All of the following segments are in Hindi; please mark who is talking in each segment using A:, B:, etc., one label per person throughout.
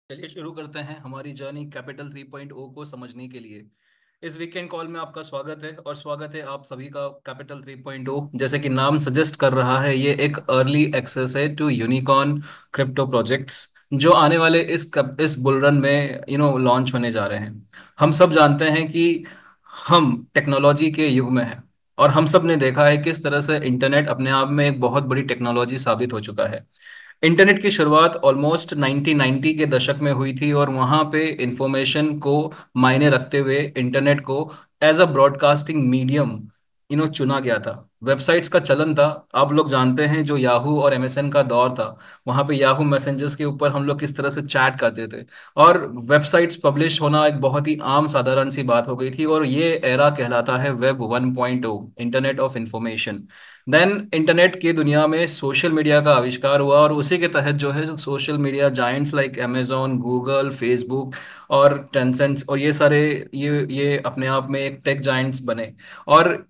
A: चलिए शुरू करते हैं हमारी जर्नी कैपिटल 3.0 को समझने के लिए। इस वीकेंड कॉल में आपका स्वागत है और स्वागत है आप सभी का कैपिटल 3.0। जैसे कि नाम सजेस्ट कर रहा है, ये एक अर्ली एक्सेस है टू यूनिकॉर्न क्रिप्टो प्रोजेक्ट्स जो आने वाले इस बुल रन में लॉन्च होने जा रहे हैं। हम सब जानते हैं कि हम टेक्नोलॉजी के युग में हैं और हम सब ने देखा है किस तरह से इंटरनेट अपने आप में एक बहुत बड़ी टेक्नोलॉजी साबित हो चुका है। इंटरनेट की शुरुआत ऑलमोस्ट 1990 के दशक में हुई थी और वहां पे इंफॉर्मेशन को मायने रखते हुए इंटरनेट को एज अ ब्रॉडकास्टिंग मीडियम चुना गया था। वेबसाइट्स का चलन था। आप लोग जानते हैं जो याहू और एमएसएन का दौर था, वहां पे याहू मैसेंजर्स के ऊपर हम लोग किस तरह से चैट करते थे और वेबसाइट्स पब्लिश होना एक बहुत ही आम साधारण सी बात हो गई थी। और ये एरा कहलाता है web 1.0, internet of information. Then internet की दुनिया में सोशल मीडिया का आविष्कार हुआ और उसी के तहत जो है social media giants like Amazon, Google, Facebook और टेंसेंट और ये सारे ये अपने आप में एक टेक जायंट्स बने। और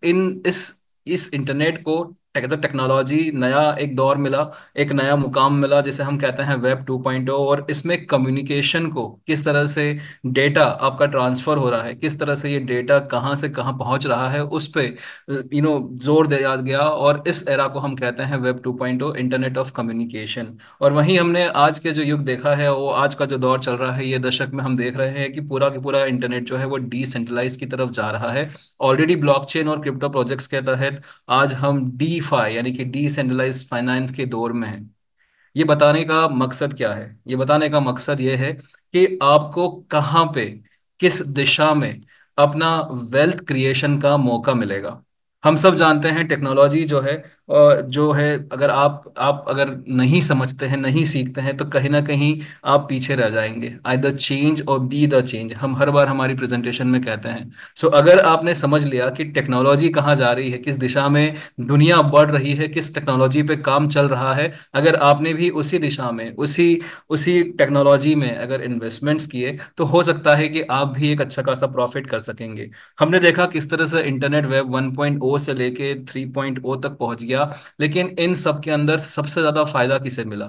A: इस इंटरनेट को टेक्नोलॉजी नया एक दौर मिला, एक नया मुकाम मिला जिसे हम कहते हैं वेब 2.0। और इसमें कम्युनिकेशन को किस तरह से डेटा आपका ट्रांसफर हो रहा है, किस तरह से ये डेटा कहाँ से कहाँ पहुंच रहा है, उस पे जोर दिया गया और इस एरा को हम कहते हैं वेब 2.0, इंटरनेट ऑफ कम्युनिकेशन। और वहीं हमने आज के जो युग देखा है, वो आज का जो दौर चल रहा है, ये दशक में हम देख रहे हैं कि पूरा की पूरा इंटरनेट जो है वो डिसेंट्रलाइज की तरफ जा रहा है। ऑलरेडी ब्लॉकचेन और क्रिप्टो प्रोजेक्ट्स के तहत आज हम डीफाई यानी कि डिसेंट्रलाइज फाइनेंस के दौर में हैं। ये बताने का मकसद क्या है? ये बताने का मकसद ये है कि आपको कहाँ पे, किस दिशा में अपना वेल्थ क्रिएशन का मौका मिलेगा। हम सब जानते हैं टेक्नोलॉजी जो है अगर आप अगर नहीं समझते हैं, नहीं सीखते हैं, तो कहीं ना कहीं आप पीछे रह जाएंगे। आइदर चेंज और बी द चेंज, हम हर बार हमारी प्रेजेंटेशन में कहते हैं। सो अगर आपने समझ लिया कि टेक्नोलॉजी कहाँ जा रही है, किस दिशा में दुनिया बढ़ रही है, किस टेक्नोलॉजी पे काम चल रहा है, अगर आपने भी उसी दिशा में उसी उसी टेक्नोलॉजी में अगर इन्वेस्टमेंट्स किए, तो हो सकता है कि आप भी एक अच्छा खासा प्रॉफिट कर सकेंगे। हमने देखा किस तरह से इंटरनेट वेब 1.0 से लेके 3.0 तक पहुंच गया, लेकिन इन सब के अंदर सबसे ज्यादा फायदा किसे मिला?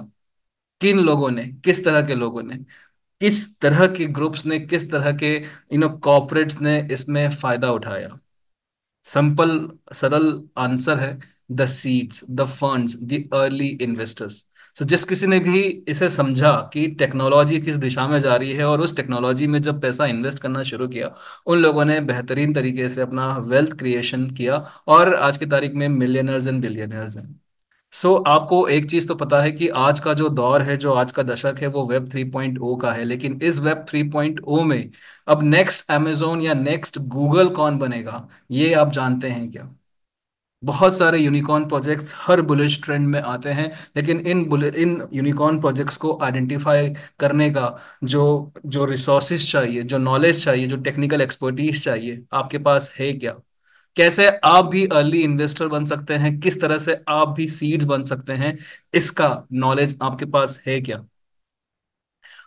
A: किन लोगों ने, किस तरह के लोगों ने, किस तरह के ग्रुप्स ने, किस तरह के कॉर्पोरेट्स ने इसमें फायदा उठाया? सिंपल, सरल आंसर है, the seeds, the funds, the early investors. So जिस किसी ने भी इसे समझा कि टेक्नोलॉजी किस दिशा में जा रही है और उस टेक्नोलॉजी में जब पैसा इन्वेस्ट करना शुरू किया, उन लोगों ने बेहतरीन तरीके से अपना वेल्थ क्रिएशन किया और आज की तारीख में मिलियनर्स एंड बिलियनर्स हैं। आपको एक चीज तो पता है कि आज का जो दौर है, जो आज का दशक है, वो वेब 3.0 का है। लेकिन इस वेब 3.0 में अब नेक्स्ट अमेजोन या नेक्स्ट गूगल कौन बनेगा, ये आप जानते हैं क्या? बहुत सारे यूनिकॉर्न प्रोजेक्ट्स हर बुलिश ट्रेंड में आते हैं, लेकिन इन यूनिकॉर्न प्रोजेक्ट्स को आइडेंटिफाई करने का जो जो रिसोर्सेज चाहिए, जो नॉलेज चाहिए, जो टेक्निकल एक्सपर्टीज चाहिए, आपके पास है क्या? कैसे आप भी अर्ली इन्वेस्टर बन सकते हैं, किस तरह से आप भी सीड्स बन सकते हैं, इसका नॉलेज आपके पास है क्या?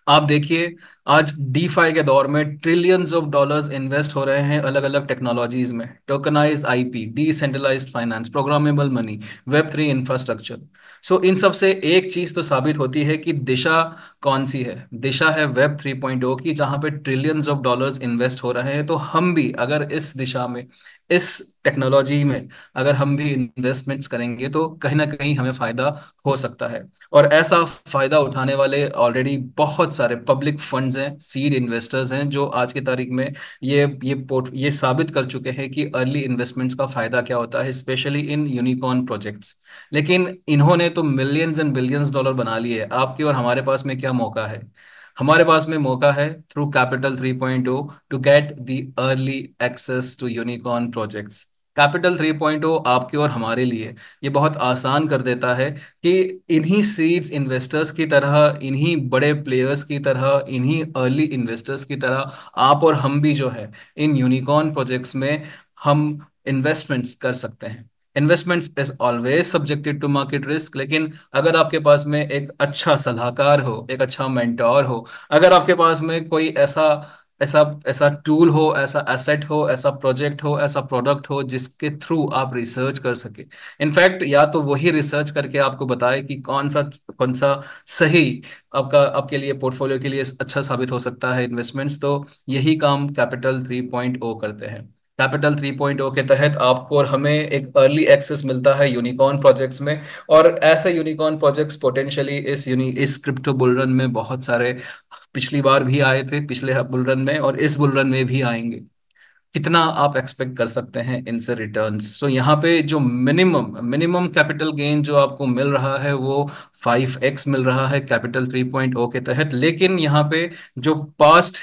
A: आप देखिए, आज डीफाई के दौर में ट्रिलियंस ऑफ डॉलर्स इन्वेस्ट हो रहे हैं अलग अलग टेक्नोलॉजीज में। Tokenise IP, decentralised finance, programmable money, web 3 infrastructure. इन सब से एक चीज तो साबित होती है कि दिशा कौन सी है? दिशा है वेब 3.0 की, जहां पे ट्रिलियंस ऑफ डॉलर्स इन्वेस्ट हो रहे हैं। तो हम भी अगर इस दिशा में, इस टेक्नोलॉजी में अगर हम भी इन्वेस्टमेंट्स करेंगे, तो कहीं ना कहीं हमें फायदा हो सकता है। और ऐसा फायदा उठाने वाले ऑलरेडी बहुत सारे पब्लिक फंड्स हैं, सीड इन्वेस्टर्स हैं, जो आज की तारीख में ये साबित कर चुके हैं कि अर्ली इन्वेस्टमेंट्स का फायदा क्या होता है, स्पेशली इन यूनिकॉर्न प्रोजेक्ट्स। लेकिन इन्होंने तो मिलियंस एंड बिलियंस डॉलर बना लिए। आपके और हमारे पास में क्या मौका है? हमारे पास में मौका है through capital 3.0 to get the early access to unicorn projects. Capital 3.0 आपके और हमारे लिए ये बहुत आसान कर देता है कि इन्हीं सीड्स इन्वेस्टर्स की तरह, इन्हीं बड़े प्लेयर्स की तरह, इन्हीं अर्ली इन्वेस्टर्स की तरह आप और हम भी जो है इन यूनिकॉर्न प्रोजेक्ट्स में हम इन्वेस्टमेंट्स कर सकते हैं। Investments is always subjected to market risk, लेकिन अगर आपके पास में एक अच्छा सलाहकार हो, एक अच्छा मेंटोर हो, अगर आपके पास में कोई ऐसा ऐसा ऐसा टूल हो, ऐसा एसेट हो, ऐसा प्रोजेक्ट हो, ऐसा प्रोडक्ट हो जिसके थ्रू आप रिसर्च कर सके। इनफैक्ट या तो वही रिसर्च करके आपको बताए कि कौन सा सही आपका आपके लिए पोर्टफोलियो के लिए अच्छा साबित हो सकता है इन्वेस्टमेंट्स। तो यही काम कैपिटल 3.0 करते हैं। कैपिटल 3.0 के तहत आपको और हमें एक अर्ली एक्सेस मिलता है यूनिकॉर्न प्रोजेक्ट्स में। और ऐसे यूनिकॉर्न प्रोजेक्ट्स पोटेंशियली इस क्रिप्टो बुल रन में बहुत सारे पिछली बार भी आए थे, पिछले बुल रन में, और इस बुल रन में भी आएंगे। कितना आप एक्सपेक्ट कर सकते हैं इनसे रिटर्न्स? सो यहाँ पे जो मिनिमम मिनिमम कैपिटल गेन जो आपको मिल रहा है वो 5x मिल रहा है कैपिटल 3.0 के तहत। लेकिन यहाँ पे जो पास्ट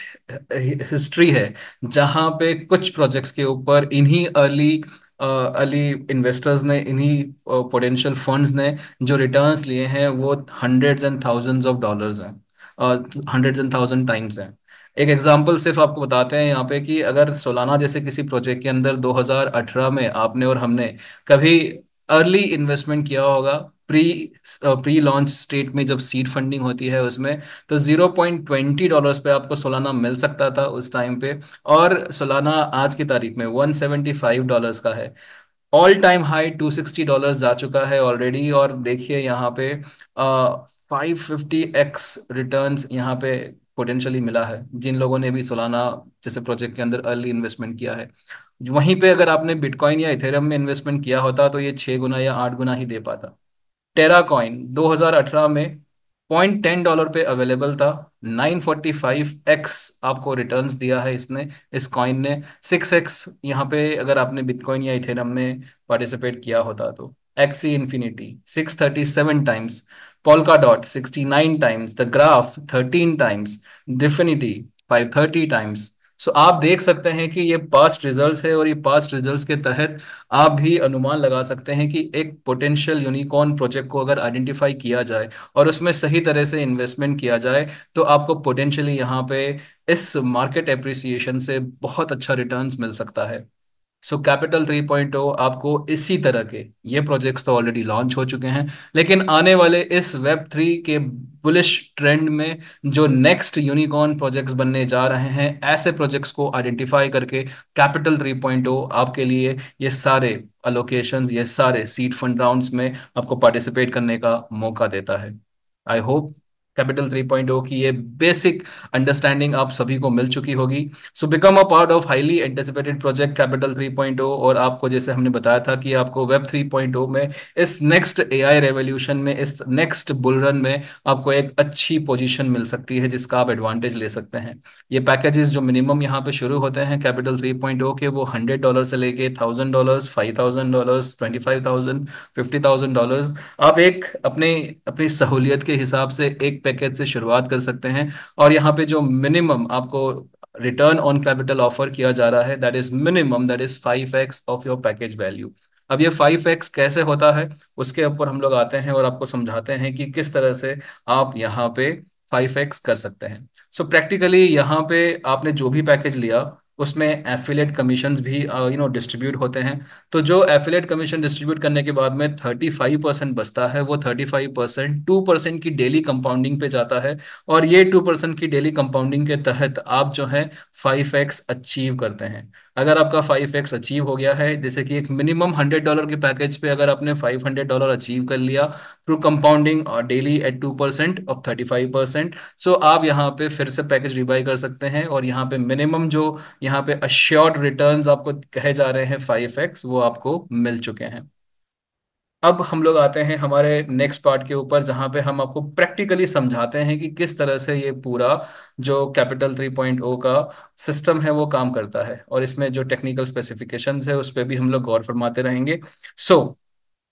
A: हिस्ट्री है, जहाँ पे कुछ प्रोजेक्ट्स के ऊपर इन्हीं अर्ली अर्ली इन्वेस्टर्स ने, इन्हीं पोटेंशियल फंड्स ने जो रिटर्न्स लिए हैं वो hundreds and thousands of dollars हैं, हंड्रेड्स एंड थाउजेंड टाइम्स हैं। एक एग्जांपल सिर्फ आपको बताते हैं यहाँ पे कि अगर सोलाना जैसे किसी प्रोजेक्ट के अंदर 2018 में आपने और हमने कभी अर्ली इन्वेस्टमेंट किया होगा, प्री प्री लॉन्च स्टेट में जब सीड फंडिंग होती है उसमें, तो $0.20 पे आपको सोलाना मिल सकता था उस टाइम पे। और सोलाना आज की तारीख में $175 का है। ऑल टाइम हाई $260 जा चुका है ऑलरेडी। और देखिए यहाँ पे 550x रिटर्न्स यहाँ पे पोटेंशियली मिला है जिन लोगों ने भी सोलाना जैसे प्रोजेक्ट के अंदर अर्ली इन्वेस्टमेंट किया है। वहीं पे अगर आपने बिटकॉइन या इथेरियम में इन्वेस्टमेंट किया होता तो ये 6 गुना या 8 गुना ही दे पाता। टेरा कॉइन 2018 में $0.10 पे अवेलेबल था। 945x आपको रिटर्न्स दिया है इसने, इस कॉइन ने। 6x यहाँ पे अगर आपने बिटकॉइन या इथेरियम में पार्टिसिपेट किया होता तो। Axie Infinity 637 times, Polkadot 69 times, the Graph 13 times, Dfinity 530 times. So आप देख सकते हैं कि ये पास्ट रिजल्ट्स है, और ये पास्ट रिजल्ट्स के तहत आप भी अनुमान लगा सकते हैं कि एक पोटेंशियल यूनिकॉर्न प्रोजेक्ट को अगर आइडेंटिफाई किया जाए और उसमें सही तरह से इन्वेस्टमेंट किया जाए तो आपको पोटेंशियली यहाँ पे इस मार्केट एप्रिसिएशन से बहुत अच्छा रिटर्न्स मिल सकता है। सो कैपिटल 3.0 आपको इसी तरह के, ये प्रोजेक्ट्स तो ऑलरेडी लॉन्च हो चुके हैं, लेकिन आने वाले इस वेब 3 के बुलिश ट्रेंड में जो नेक्स्ट यूनिकॉर्न प्रोजेक्ट्स बनने जा रहे हैं, ऐसे प्रोजेक्ट्स को आइडेंटिफाई करके कैपिटल 3.0 आपके लिए ये सारे अलोकेशंस, ये सारे सीड फंड राउंड्स में आपको पार्टिसिपेट करने का मौका देता है। आई होप कैपिटल 3.0 की ये बेसिक अंडरस्टैंडिंग आप सभी को मिल चुकी होगी। So become a part of highly anticipated project capital 3.0। और आपको जैसे हमने बताया था कि आपको वेब 3.0 में इस नेक्स्ट एआई रेवोल्यूशन में, इस नेक्स्ट बुल रन में आपको एक अच्छी पोजीशन मिल सकती है जिसका आप एडवांटेज ले सकते हैं। ये पैकेजेस जो मिनिमम यहाँ पे शुरू होते हैं कैपिटल 3.0 के, वो $100 से लेके $1,000, $5,000, 25,000, $50,000। आप एक अपने अपनी सहूलियत के हिसाब से एक पैकेज से शुरुआत कर सकते हैं। और यहाँ पे जो मिनिमम आपको रिटर्न ऑन कैपिटल ऑफर किया जा रहा है, that is minimum, that is 5x of your package value. अब ये 5x कैसे होता है उसके ऊपर हम लोग आते हैं और आपको समझाते हैं कि किस तरह से आप यहाँ पे 5x कर सकते हैं। सो प्रैक्टिकली यहाँ पे आपने जो भी पैकेज लिया उसमें एफिलेट कमीशंस भी डिस्ट्रीब्यूट होते हैं। तो जो एफिलेट कमीशन डिस्ट्रीब्यूट करने के बाद में 35% बचता है, वो 35% 2% की डेली कंपाउंडिंग पे जाता है। और ये 2% की डेली कंपाउंडिंग के तहत आप जो है 5x अचीव करते हैं। अगर आपका 5x अचीव हो गया है, जैसे कि एक मिनिमम $100 के पैकेज पे अगर आपने $500 अचीव कर लिया through compounding daily at 2% of 35%, so आप यहाँ पे फिर से पैकेज रिबाई कर सकते हैं। और यहाँ पे मिनिमम जो यहाँ पे अश्योर्ड रिटर्न्स आपको कहे जा रहे हैं 5x, वो आपको मिल चुके हैं। अब हम लोग आते हैं हमारे नेक्स्ट पार्ट के ऊपर, जहां पे हम आपको प्रैक्टिकली समझाते हैं कि किस तरह से ये पूरा जो कैपिटल 3.0 का सिस्टम है वो काम करता है। और इसमें जो टेक्निकल स्पेसिफिकेशंस है उस पर भी हम लोग गौर फरमाते रहेंगे। सो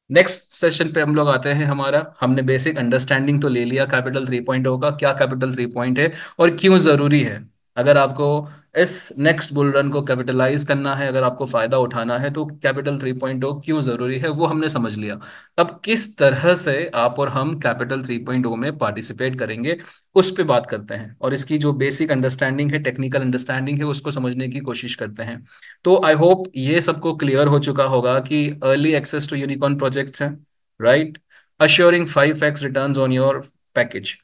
A: नेक्स्ट सेशन पे हम लोग आते हैं। हमारा हमने बेसिक अंडरस्टैंडिंग तो ले लिया कैपिटल 3.0 का, क्या कैपिटल 3 है और क्यों जरूरी है। अगर आपको इस नेक्स्ट बुल रन को कैपिटलाइज करना है, अगर आपको फायदा उठाना है, तो कैपिटल 3.0 क्यों जरूरी है वो हमने समझ लिया। अब किस तरह से आप और हम कैपिटल 3.0 में पार्टिसिपेट करेंगे उस पे बात करते हैं, और इसकी जो बेसिक अंडरस्टैंडिंग है, टेक्निकल अंडरस्टैंडिंग है, उसको समझने की कोशिश करते हैं। तो आई होप ये सबको क्लियर हो चुका होगा कि early access to unicorn projects हैं, right, assuring 5x returns on your package,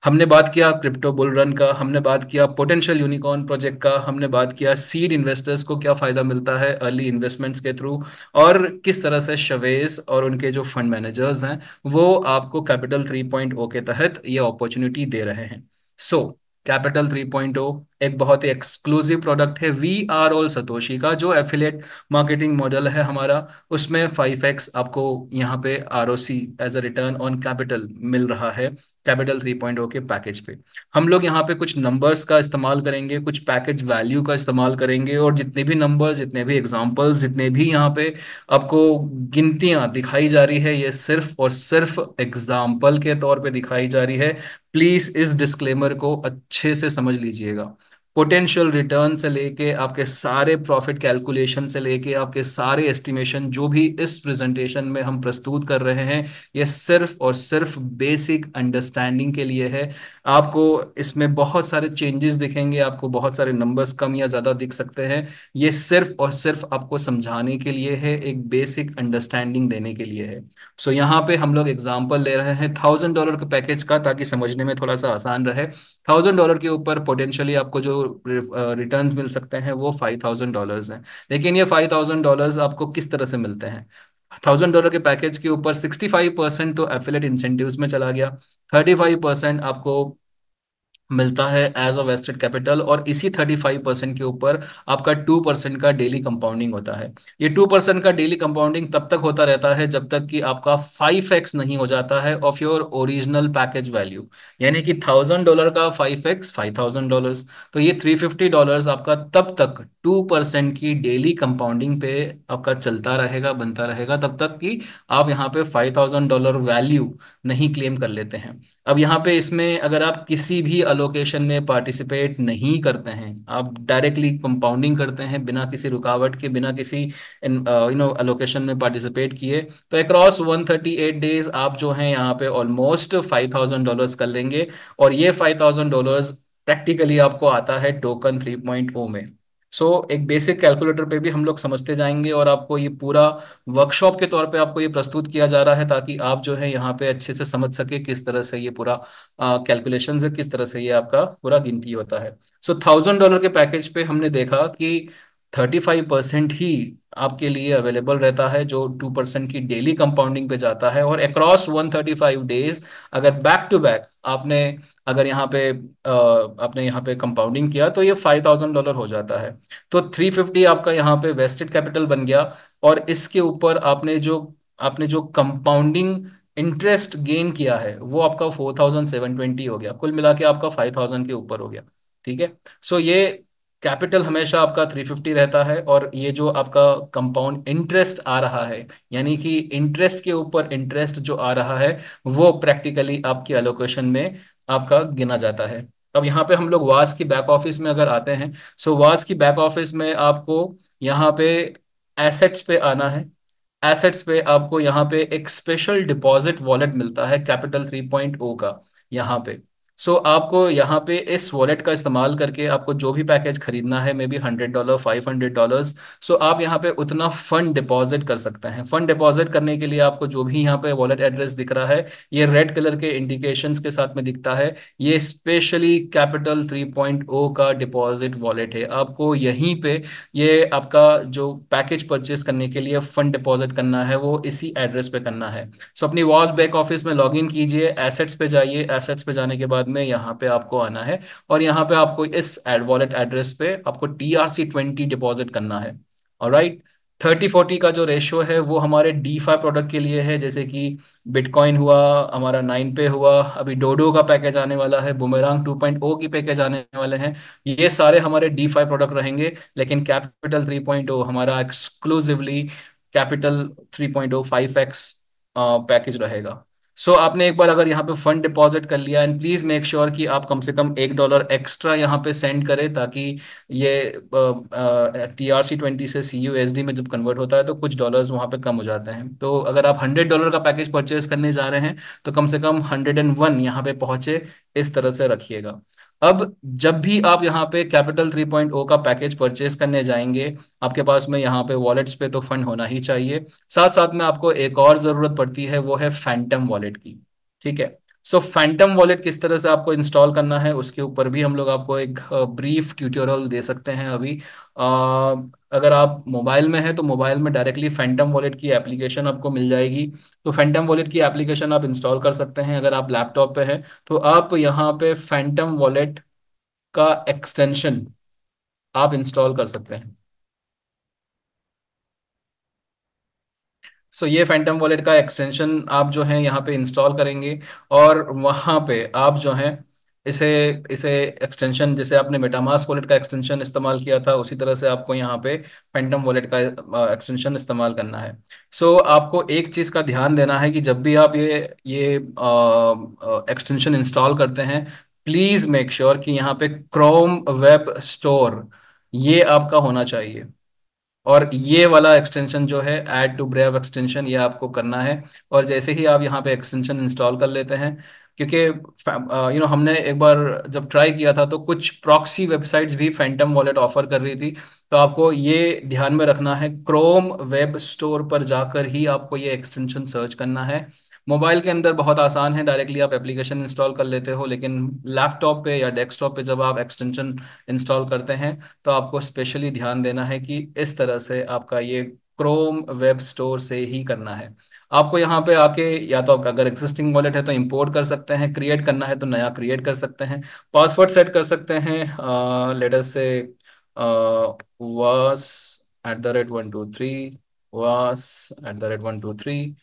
A: हमने बात किया क्रिप्टो बुल रन का, हमने बात किया पोटेंशियल यूनिकॉर्न प्रोजेक्ट का, हमने बात किया सीड इन्वेस्टर्स को क्या फायदा मिलता है अर्ली इन्वेस्टमेंट्स के थ्रू, और किस तरह से शवेस और उनके जो फंड मैनेजर्स हैं वो आपको कैपिटल 3.0 के तहत ये अपॉर्चुनिटी दे रहे हैं। सो कैपिटल 3.0 एक बहुत ही एक्सक्लूसिव प्रोडक्ट है वी आर ऑल सतोशी का, जो एफिलिएट मार्केटिंग मॉडल है हमारा, उसमें 5x आपको यहाँ पे ROC as a return on capital मिल रहा है कैपिटल 3.0 के पैकेज पे। हम लोग यहाँ पे कुछ नंबर्स का इस्तेमाल करेंगे, कुछ पैकेज वैल्यू का इस्तेमाल करेंगे, और जितने भी नंबर्स, जितने भी एग्जांपल्स, जितने भी यहाँ पे आपको गिनतियां दिखाई जा रही है, ये सिर्फ और सिर्फ एग्जाम्पल के तौर पे दिखाई जा रही है। प्लीज इस डिस्क्लेमर को अच्छे से समझ लीजिएगा। पोटेंशियल रिटर्न से लेके आपके सारे प्रॉफिट कैलकुलेशन से लेके आपके सारे एस्टिमेशन जो भी इस प्रेजेंटेशन में हम प्रस्तुत कर रहे हैं, ये सिर्फ और सिर्फ बेसिक अंडरस्टैंडिंग के लिए है। आपको इसमें बहुत सारे चेंजेस दिखेंगे, आपको बहुत सारे नंबर्स कम या ज़्यादा दिख सकते हैं, ये सिर्फ और सिर्फ आपको समझाने के लिए है, एक बेसिक अंडरस्टैंडिंग देने के लिए है। सो यहाँ पे हम लोग एग्जांपल ले रहे हैं $1000 के पैकेज का, ताकि समझने में थोड़ा सा आसान रहे। $1000 के ऊपर पोटेंशियली आपको जो रिटर्न्स मिल सकते हैं वो $5000 हैं। लेकिन ये $5000 आपको किस तरह से मिलते हैं? $1000 के पैकेज के ऊपर 65% तो एफिलेट इंसेंटिव्स में चला गया, 35% आपको मिलता है एज अ वेस्टेड कैपिटल, और इसी 35% के ऊपर आपका 2% का डेली कंपाउंडिंग होता है। ये 2% का डेली कंपाउंडिंग तब तक होता रहता है जब तक कि आपका 5x नहीं हो जाता है of your original package value. यानी कि $1000 का 5x $5000, तो ये $350 आपका तब तक 2% की डेली कंपाउंडिंग पे आपका चलता रहेगा, बनता रहेगा, तब तक कि आप यहाँ पे $5000 वैल्यू नहीं क्लेम कर लेते हैं। अब यहाँ पे इसमें अगर आप किसी भी अलोकेशन में पार्टिसिपेट नहीं करते हैं, आप डायरेक्टली कंपाउंडिंग करते हैं बिना किसी रुकावट के, बिना किसी अलोकेशन में पार्टिसिपेट किए, तो अक्रॉस 138 डेज आप जो हैं यहाँ पे ऑलमोस्ट $5000 कर लेंगे। और ये $5000 प्रैक्टिकली आपको आता है टोकन 3.0 में। सो एक बेसिक कैलकुलेटर पे भी हम लोग समझते जाएंगे, और आपको ये पूरा वर्कशॉप के तौर पे आपको ये प्रस्तुत किया जा रहा है ताकि आप जो है यहाँ पे अच्छे से समझ सके किस तरह से ये पूरा कैलकुलेशन है, किस तरह से ये आपका पूरा गिनती होता है। सो $1000 के पैकेज पे हमने देखा कि 35% ही आपके लिए अवेलेबल रहता है, जो 2% की डेली कंपाउंडिंग पे जाता है, और अक्रॉस 135 डेज अगर बैक टू बैक आपने अगर यहाँ पे आपने यहाँ पे कंपाउंडिंग किया तो ये $5000 हो जाता है। तो 350 आपका यहाँ पे वेस्टेड कैपिटल बन गया, और इसके ऊपर आपने जो कंपाउंडिंग इंटरेस्ट गेन किया है वो आपका 4720 हो गया, कुल मिला के आपका 5000 के ऊपर हो गया। ठीक है। सो ये कैपिटल हमेशा आपका 350 रहता है, और ये जो आपका कंपाउंड इंटरेस्ट आ रहा है, यानी कि इंटरेस्ट के ऊपर इंटरेस्ट जो आ रहा है, वो प्रैक्टिकली आपकी एलोकेशन में आपका गिना जाता है। अब यहाँ पे हम लोग वास की बैक ऑफिस में अगर आते हैं, सो वास की बैक ऑफिस में आपको यहाँ पे एसेट्स पे आना है। एसेट्स पे आपको यहाँ पे एक स्पेशल डिपॉजिट वॉलेट मिलता है कैपिटल 3.0 का यहाँ पे। सो आपको यहाँ पे इस वॉलेट का इस्तेमाल करके आपको जो भी पैकेज खरीदना है, मे बी $100 $500, सो आप यहाँ पे उतना फंड डिपॉजिट कर सकते हैं। फंड डिपॉजिट करने के लिए आपको जो भी यहाँ पे वॉलेट एड्रेस दिख रहा है, ये रेड कलर के इंडिकेशंस के साथ में दिखता है, ये स्पेशली कैपिटल 3.0 का डिपॉजिट वॉलेट है। आपको यहीं पे ये आपका जो पैकेज परचेस करने के लिए फंड डिपॉजिट करना है वो इसी एड्रेस पे करना है। सो अपनी वॉज बैक ऑफिस में लॉग इन कीजिए, एसेट्स पे जाइए, एसेट्स पे जाने के बाद में यहाँ पे आपको आना है, और यहाँ पे आपको इस एड वॉलेट एड्रेस पे आपको TRC20 डिपॉजिट करना है। ऑलराइट। 30-40 का जो रेशियो है वो हमारे DeFi प्रोडक्ट के लिए है, जैसे कि बिटकॉइन हुआ, हमारा 9 पे हुआ, अभी डोडो का पैकेज आने वाला है, बुमेरांग 2.0 की पैकेज आने वाले हैं। ये सारे हमारे DeFi प्रोडक्ट रहेंगे। लेकिन कैपिटल 3.0 हमारा एक्सक्लूसिवली कैपिटल 3.0 5x पैकेज रहेगा। सो आपने एक बार अगर यहाँ पे फंड डिपॉजिट कर लिया, एंड प्लीज मेक श्योर कि आप कम से कम $1 एक्स्ट्रा यहाँ पे सेंड करें, ताकि ये TRC20 से CUSD में जब कन्वर्ट होता है तो कुछ डॉलर्स वहाँ पे कम हो जाते हैं। तो अगर आप $100 का पैकेज परचेज करने जा रहे हैं तो कम से कम 101 यहाँ पे पहुंचे, इस तरह से रखिएगा। अब जब भी आप यहाँ पे कैपिटल 3.0 का पैकेज परचेज करने जाएंगे, आपके पास में यहाँ पे वॉलेट्स पे तो फंड होना ही चाहिए। साथ साथ में आपको एक और जरूरत पड़ती है, वो है फैंटम वॉलेट की। ठीक है। सो फैंटम वॉलेट किस तरह से आपको इंस्टॉल करना है उसके ऊपर भी हम लोग आपको एक ब्रीफ ट्यूटोरियल दे सकते हैं अभी। अगर आप मोबाइल में हैं तो मोबाइल में डायरेक्टली फैंटम वॉलेट की एप्लीकेशन आपको मिल जाएगी। तो फैंटम वॉलेट की एप्लीकेशन आप इंस्टॉल कर सकते हैं। अगर आप लैपटॉप पे हैं तो आप यहाँ पे फैंटम वॉलेट का एक्सटेंशन आप इंस्टॉल कर सकते हैं। सो ये फैंटम वॉलेट का एक्सटेंशन आप जो है यहाँ पे इंस्टॉल करेंगे। और वहाँ पे आप जो है इसे इसे एक्सटेंशन जैसे आपने मेटामास्क वॉलेट का एक्सटेंशन इस्तेमाल किया था उसी तरह से आपको यहाँ पे फैंटम वॉलेट का एक्सटेंशन इस्तेमाल करना है। सो आपको एक चीज़ का ध्यान देना है कि जब भी आप ये एक्सटेंशन इंस्टॉल करते हैं, प्लीज़ मेक श्योर कि यहाँ पे क्रोम वेब स्टोर ये आपका होना चाहिए। और ये वाला एक्सटेंशन जो है ऐड टू ब्रेव एक्सटेंशन ये आपको करना है। और जैसे ही आप यहाँ पे एक्सटेंशन इंस्टॉल कर लेते हैं, क्योंकि हमने एक बार जब ट्राई किया था तो कुछ प्रॉक्सी वेबसाइट्स भी फैंटम वॉलेट ऑफर कर रही थी। तो आपको ये ध्यान में रखना है क्रोम वेब स्टोर पर जाकर ही आपको ये एक्सटेंशन सर्च करना है। मोबाइल के अंदर बहुत आसान है, डायरेक्टली आप एप्लीकेशन इंस्टॉल कर लेते हो, लेकिन लैपटॉप पे या डेस्कटॉप पे जब आप एक्सटेंशन इंस्टॉल करते हैं तो आपको स्पेशली ध्यान देना है कि इस तरह से आपका ये क्रोम वेब स्टोर से ही करना है। आपको यहाँ पे आके या तो आपका अगर एग्जिस्टिंग वॉलेट है तो इंपोर्ट कर सकते हैं, क्रिएट करना है तो नया क्रिएट कर सकते हैं, पासवर्ड सेट कर सकते हैं। लेट अस से was@123 was@123।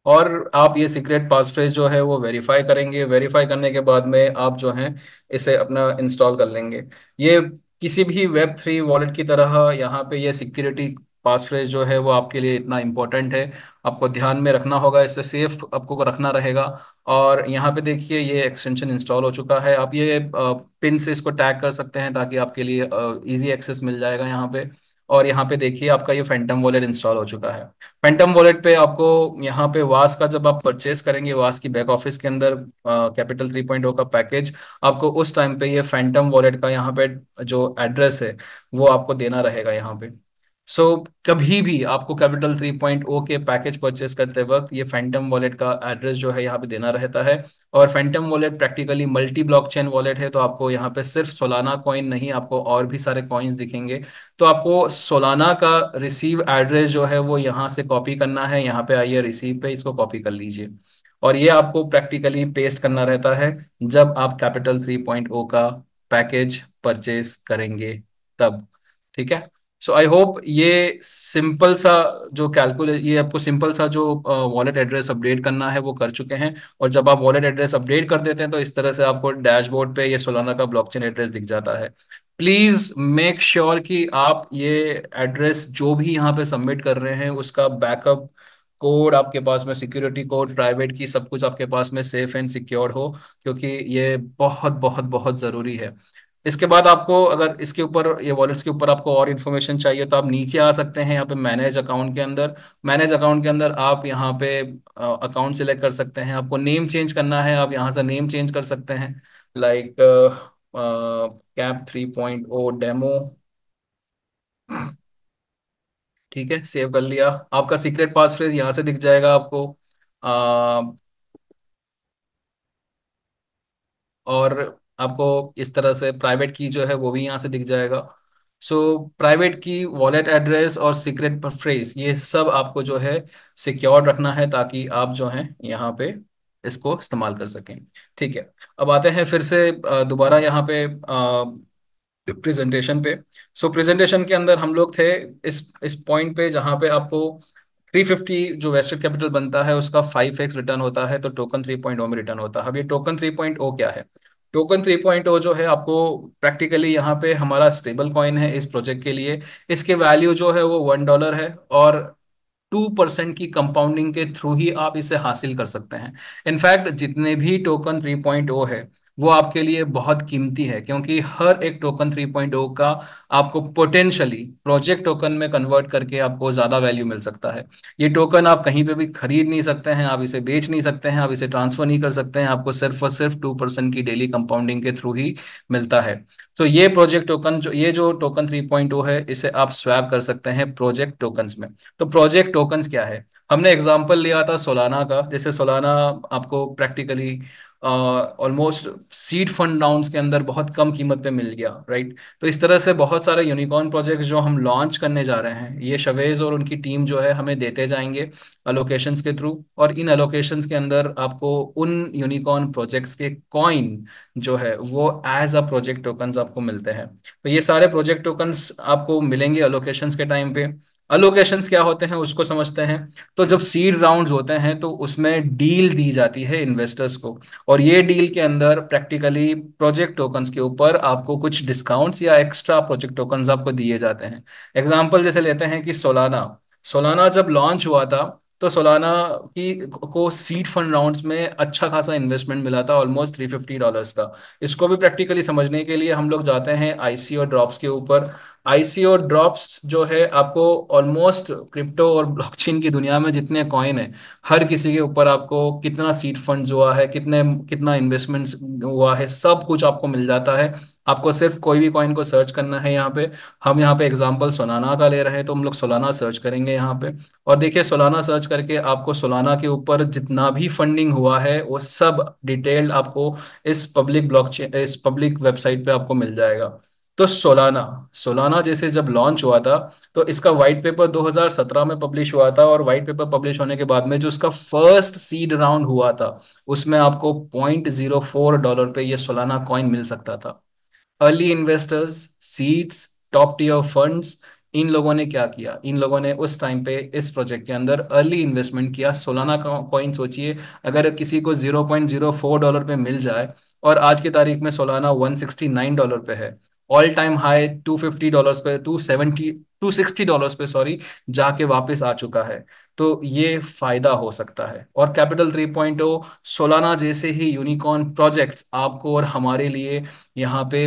A: और आप ये सीक्रेट पास फ्रेज जो है वो वेरीफाई करेंगे। वेरीफाई करने के बाद में आप जो हैं इसे अपना इंस्टॉल कर लेंगे। ये किसी भी वेब 3 वॉलेट की तरह यहाँ पे ये सिक्योरिटी पास फ्रेज जो है वो आपके लिए इतना इम्पोर्टेंट है, आपको ध्यान में रखना होगा, इससे सेफ आपको रखना रहेगा। और यहाँ पे देखिए ये एक्सटेंशन इंस्टॉल हो चुका है। आप ये पिन से इसको टैग कर सकते हैं ताकि आपके लिए इजी एक्सेस मिल जाएगा यहाँ पे। और यहाँ पे देखिए आपका ये फैंटम वॉलेट इंस्टॉल हो चुका है। फैंटम वॉलेट पे आपको यहाँ पे वास का जब आप परचेस करेंगे वास की बैक ऑफिस के अंदर कैपिटल 3.0 का पैकेज, आपको उस टाइम पे ये फैंटम वॉलेट का यहाँ पे जो एड्रेस है वो आपको देना रहेगा यहाँ पे। सो कभी भी आपको कैपिटल 3.0 के पैकेज परचेस करते वक्त ये फैंटम वॉलेट का एड्रेस जो है यहाँ पे देना रहता है। और Phantom wallet practically multi blockchain wallet है, तो आपको यहाँ पे सिर्फ सोलाना कॉइन नहीं, आपको और भी सारे कॉइन्स दिखेंगे। तो आपको सोलाना का रिसीव एड्रेस जो है वो यहाँ से कॉपी करना है। यहाँ पे आइए रिसीव पे इसको कॉपी कर लीजिए। और ये आपको प्रैक्टिकली पेस्ट करना रहता है जब आप कैपिटल 3.0 का पैकेज परचेज करेंगे तब। ठीक है। सो आई होप ये सिंपल सा जो कैलकुलेट ये आपको सिंपल सा जो वॉलेट एड्रेस अपडेट करना है वो कर चुके हैं। और जब आप वॉलेट एड्रेस अपडेट कर देते हैं तो इस तरह से आपको डैशबोर्ड पे ये सोलाना का ब्लॉकचेन एड्रेस दिख जाता है। प्लीज मेक श्योर कि आप ये एड्रेस जो भी यहाँ पे सबमिट कर रहे हैं उसका बैकअप कोड आपके पास में, सिक्योरिटी कोड, प्राइवेट की, सब कुछ आपके पास में सेफ एंड सिक्योर हो, क्योंकि ये बहुत बहुत बहुत ज़रूरी है। इसके बाद आपको अगर इसके ऊपर ये वॉलेट्स के ऊपर आपको और इन्फॉर्मेशन चाहिए तो आप नीचे आ सकते हैं यहाँ पे मैनेज अकाउंट के अंदर। मैनेज अकाउंट के अंदर आप यहाँ पे अकाउंट सिलेक्ट कर सकते हैं। आपको नेम चेंज करना है, आप यहाँ से नेम चेंज कर सकते हैं, लाइक कैप 3.0 डेमो। ठीक है, सेव कर लिया। आपका सीक्रेट पास फ्रेज यहाँ से दिख जाएगा आपको। और आपको इस तरह से प्राइवेट की जो है वो भी यहाँ से दिख जाएगा। सो प्राइवेट की, वॉलेट एड्रेस और सीक्रेट फ्रेज ये सब आपको जो है सिक्योर रखना है ताकि आप जो है यहाँ पे इसको इस्तेमाल कर सकें। ठीक है। अब आते हैं फिर से दोबारा यहाँ पे प्रेजेंटेशन पे। सो प्रेजेंटेशन के अंदर हम लोग थे इस पॉइंट पे जहाँ पे आपको 350 जो वेस्टेड कैपिटल बनता है उसका 5x रिटर्न होता है, तो टोकन 3.0 में रिटर्न होता है। अब ये टोकन 3.0 क्या है? टोकन 3.0 जो है आपको प्रैक्टिकली यहाँ पे हमारा स्टेबल कॉइन है इस प्रोजेक्ट के लिए। इसके वैल्यू जो है वो $1 है। और 2% की कंपाउंडिंग के थ्रू ही आप इसे हासिल कर सकते हैं। इनफैक्ट जितने भी टोकन 3.0 है वो आपके लिए बहुत कीमती है, क्योंकि हर एक टोकन 3.0 का आपको पोटेंशली प्रोजेक्ट टोकन में कन्वर्ट करके आपको ज़्यादा वैल्यू मिल सकता है। ये टोकन आप कहीं पे भी खरीद नहीं सकते हैं, आप इसे बेच नहीं सकते हैं, आप इसे ट्रांसफर नहीं कर सकते हैं, आपको सिर्फ और सिर्फ 2% की डेली कंपाउंडिंग के थ्रू ही मिलता है। तो ये प्रोजेक्ट टोकन, ये जो टोकन 3.0 है, इसे आप स्वैप कर सकते हैं प्रोजेक्ट टोकन्स में। तो प्रोजेक्ट टोकन्स क्या है? हमने एग्जांपल लिया था सोलाना का। जैसे सोलाना आपको practically almost seed fund rounds के अंदर बहुत कम कीमत पे मिल गया, राइट? तो इस तरह से बहुत सारे यूनिकॉर्न प्रोजेक्ट्स जो हम लॉन्च करने जा रहे हैं, ये शवेज और उनकी टीम जो है हमें देते जाएंगे अलोकेशंस के थ्रू। और इन अलोकेशंस के अंदर आपको उन यूनिकॉर्न प्रोजेक्ट्स के कॉइन जो है वो एज अ प्रोजेक्ट टोकन्स आपको मिलते हैं। तो ये सारे प्रोजेक्ट टोकन्स आपको मिलेंगे अलोकेशंस के टाइम पे। अलोकेशंस क्या होते हैं उसको समझते हैं। तो जब सीड राउंड्स होते हैं तो उसमें डील दी जाती है इन्वेस्टर्स को, और ये डील के अंदर प्रैक्टिकली प्रोजेक्ट टोकन्स के ऊपर आपको कुछ डिस्काउंट्स या एक्स्ट्रा प्रोजेक्ट टोकन्स आपको दिए जाते हैं। एग्जांपल जैसे लेते हैं कि सोलाना, सोलाना जब लॉन्च हुआ था, तो सोलाना की को सीड फंड राउंड्स में अच्छा खासा इन्वेस्टमेंट मिला था, ऑलमोस्ट $350 का। इसको भी प्रैक्टिकली समझने के लिए हम लोग जाते हैं आईसी और ड्रॉप्स के ऊपर। आईसी और ड्रॉप्स जो है आपको ऑलमोस्ट क्रिप्टो और ब्लॉकचेन की दुनिया में जितने कॉइन है, हर किसी के ऊपर आपको कितना सीड फंड हुआ है, कितना इन्वेस्टमेंट हुआ है, सब कुछ आपको मिल जाता है। आपको सिर्फ कोई भी कॉइन को सर्च करना है यहाँ पे। हम यहाँ पे एग्जांपल सोलाना का ले रहे हैं, तो हम लोग सोलाना सर्च करेंगे यहाँ पे। और देखिए सोलाना सर्च करके आपको सोलाना के ऊपर जितना भी फंडिंग हुआ है वो सब डिटेल्ड आपको इस पब्लिक ब्लॉकचेन, इस पब्लिक वेबसाइट पे आपको मिल जाएगा। तो सोलाना, सोलाना जैसे जब लॉन्च हुआ था, तो इसका वाइट पेपर 2017 में पब्लिश हुआ था, और वाइट पेपर पब्लिश होने के बाद में जो इसका फर्स्ट सीड राउंड हुआ था, उसमें आपको $0.04 पे ये सोलाना कॉइन मिल सकता था। Early investors, seeds, top tier funds, इन लोगों ने क्या किया? इन लोगों ने उस टाइम पे इस प्रोजेक्ट के अंदर अर्ली इन्वेस्टमेंट किया। सोलाना का कॉइन सोचिए, अगर किसी को $0.04 पे मिल जाए, और आज की तारीख में सोलाना $169 पे है, ऑल टाइम हाई $250 पे, $260 पे, सॉरी, जाके वापस आ चुका है। तो ये फायदा हो सकता है। और कैपिटल 3.0 सोलाना जैसे ही यूनिकॉर्न प्रोजेक्ट्स आपको और हमारे लिए यहाँ पे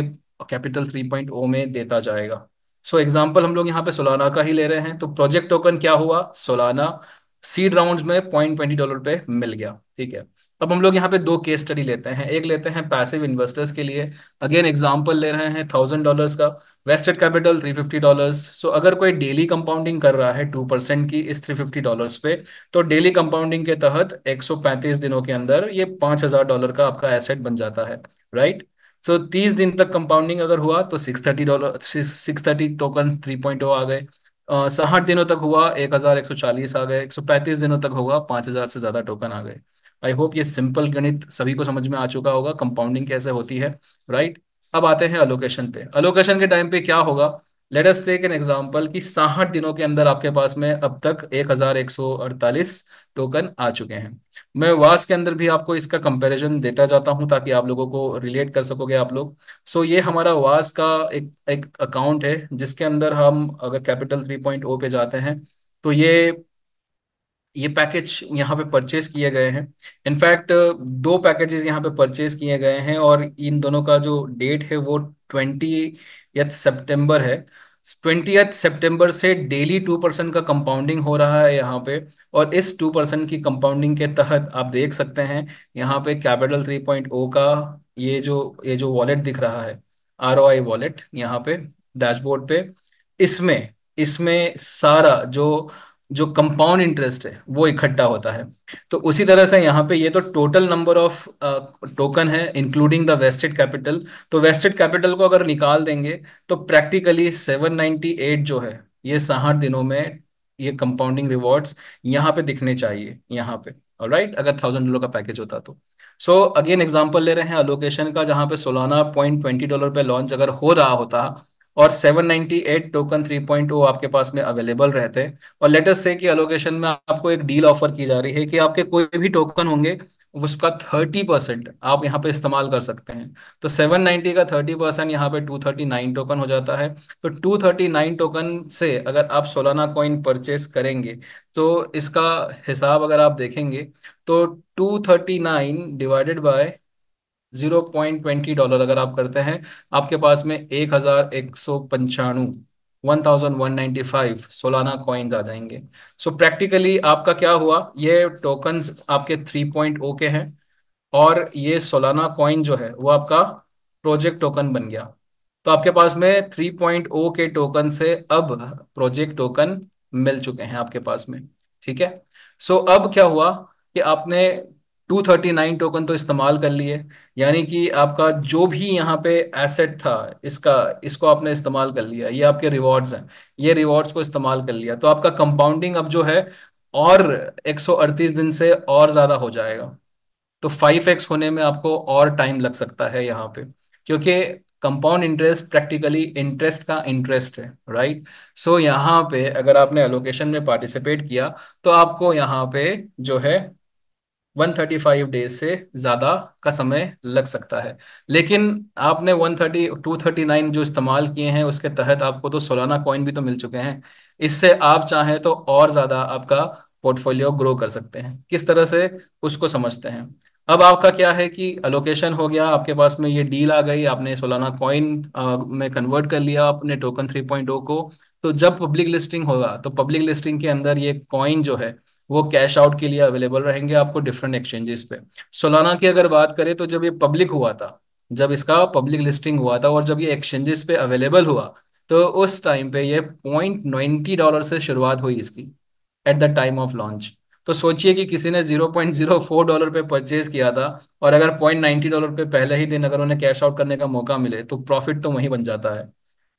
A: कैपिटल 3.0 में देता जाएगा। सो एग्जाम्पल हम लोग यहाँ पे सोलाना का ही ले रहे हैं। तो प्रोजेक्ट टोकन क्या हुआ? सोलाना सीड राउंड्स में $0.20 पे मिल गया, ठीक है। अब हम लोग यहाँ पे दो केस स्टडी लेते हैं। एक लेते हैं पैसिव इन्वेस्टर्स के लिए। अगेन एग्जाम्पल ले रहे हैं $1000 का, वेस्टेड कैपिटल $350। सो अगर कोई डेली कंपाउंडिंग कर रहा है 2% की इस $350 पे, तो डेली कंपाउंडिंग के तहत 135 दिनों के अंदर ये $5000 का आपका एसेट बन जाता है, राइट? सो 30 दिन तक कंपाउंडिंग अगर हुआ तो $630, 630 टोकन 3.0 आ गए। 60 दिनों तक हुआ 1140 आ गए। 135 दिनों तक होगा 5000 से ज्यादा टोकन आ गए। आई होप ये सिंपल गणित सभी को समझ में आ चुका होगा, कंपाउंडिंग कैसे होती है, राइट? अब आते हैं अलोकेशन पे। अलोकेशन के टाइम पे क्या होगा? Let us take an example कि 60 दिनों के अंदर आपके पास में अब तक 1148 टोकन आ चुके हैं। मैं वास के अंदर भी आपको इसका कंपैरिजन देता जाता हूं ताकि आप लोगों को रिलेट कर सकोगे आप लोग। सो ये हमारा वास का एक एक अकाउंट है, जिसके अंदर हम अगर कैपिटल 3.0 पे जाते हैं, तो ये पैकेज यहाँ पे परचेज किए गए हैं। इनफैक्ट दो पैकेजेस यहाँ पे परचेज किए गए हैं, और इन दोनों का जो डेट है वो 20 सितंबर है। 20 सितंबर से डेली 2% का कंपाउंडिंग हो रहा है यहाँ पे। और इस 2% की कंपाउंडिंग के तहत आप देख सकते हैं यहाँ पे कैपिटल 3.0 का ये जो वॉलेट दिख रहा है, ROI वॉलेट, यहाँ पे डैशबोर्ड पे, इसमें इसमें सारा जो जो कंपाउंड इंटरेस्ट है वो इकट्ठा होता है। तो उसी तरह से यहाँ पे ये तो टोटल नंबर ऑफ टोकन है इंक्लूडिंग द वेस्टेड कैपिटल। तो वेस्टेड कैपिटल को अगर निकाल देंगे तो प्रैक्टिकली 798 जो है, ये 60 दिनों में ये कंपाउंडिंग रिवॉर्ड्स यहाँ पे दिखने चाहिए यहाँ पे, ऑलराइट, अगर $1000 का पैकेज होता तो। सो अगेन एग्जांपल ले रहे हैं अलोकेशन का, जहाँ पे सोलाना $0.20 पे लॉन्च अगर हो रहा होता, और 798 टोकन 3.0 आपके पास में अवेलेबल रहते, और लेटेस्ट से कि अलोकेशन में आपको एक डील ऑफर की जा रही है कि आपके कोई भी टोकन होंगे उसका 30% आप यहाँ पे इस्तेमाल कर सकते हैं। तो 790 का 30% यहाँ पे 239 टोकन हो जाता है। तो 239 टोकन से अगर आप सोलाना कॉइन परचेस करेंगे, तो इसका हिसाब अगर आप देखेंगे, तो 239 डिवाइडेड बाय $0.20 अगर आप करते हैं, आपके पास में 1195 1195 सोलाना कॉइन्स आ जाएंगे। सो प्रैक्टिकली आपका क्या हुआ, ये टोकन्स आपके 3.0 के हैं, और ये सोलाना कॉइन जो है वो आपका प्रोजेक्ट टोकन बन गया। तो आपके पास में 3.0 के टोकन से अब प्रोजेक्ट टोकन मिल चुके हैं आपके पास में। ठीक है। सो अब क्या हुआ कि आपने 239 टोकन तो इस्तेमाल कर लिए, यानी कि आपका जो भी यहाँ पे एसेट था इसका, इसको आपने इस्तेमाल कर लिया, ये आपके रिवॉर्ड्स हैं, ये रिवॉर्ड्स को इस्तेमाल कर लिया। तो आपका कंपाउंडिंग अब जो है और 138 दिन से और ज़्यादा हो जाएगा। तो 5x होने में आपको और टाइम लग सकता है यहाँ पे, क्योंकि कंपाउंड इंटरेस्ट प्रैक्टिकली इंटरेस्ट का इंटरेस्ट है, राइट। सो यहाँ पे अगर आपने एलोकेशन में पार्टिसिपेट किया तो आपको यहाँ पे जो है 135 डेज से ज्यादा का समय लग सकता है। लेकिन आपने 239 जो इस्तेमाल किए हैं उसके तहत आपको तो सोलाना कॉइन भी तो मिल चुके हैं। इससे आप चाहें तो और ज्यादा आपका पोर्टफोलियो ग्रो कर सकते हैं। किस तरह से, उसको समझते हैं। अब आपका क्या है कि अलोकेशन हो गया, आपके पास में ये डील आ गई, आपने सोलाना कॉइन में कन्वर्ट कर लिया अपने टोकन 3.0 को। तो जब पब्लिक लिस्टिंग होगा तो पब्लिक लिस्टिंग के अंदर ये कॉइन जो है वो कैश आउट के लिए अवेलेबल रहेंगे आपको डिफरेंट एक्सचेंजेस पे। सोलाना की अगर बात करें तो जब ये पब्लिक हुआ था, जब इसका पब्लिक लिस्टिंग हुआ था और जब ये एक्सचेंजेस पे अवेलेबल हुआ, तो उस टाइम पे ये $0.90 से शुरुआत हुई इसकी, at the time of launch. तो सोचिए कि किसी ने $0.04 पे परचेज किया था, और अगर $0.90 पे पहले ही दिन अगर उन्हें कैश आउट करने का मौका मिले तो प्रॉफिट तो वहीं बन जाता है।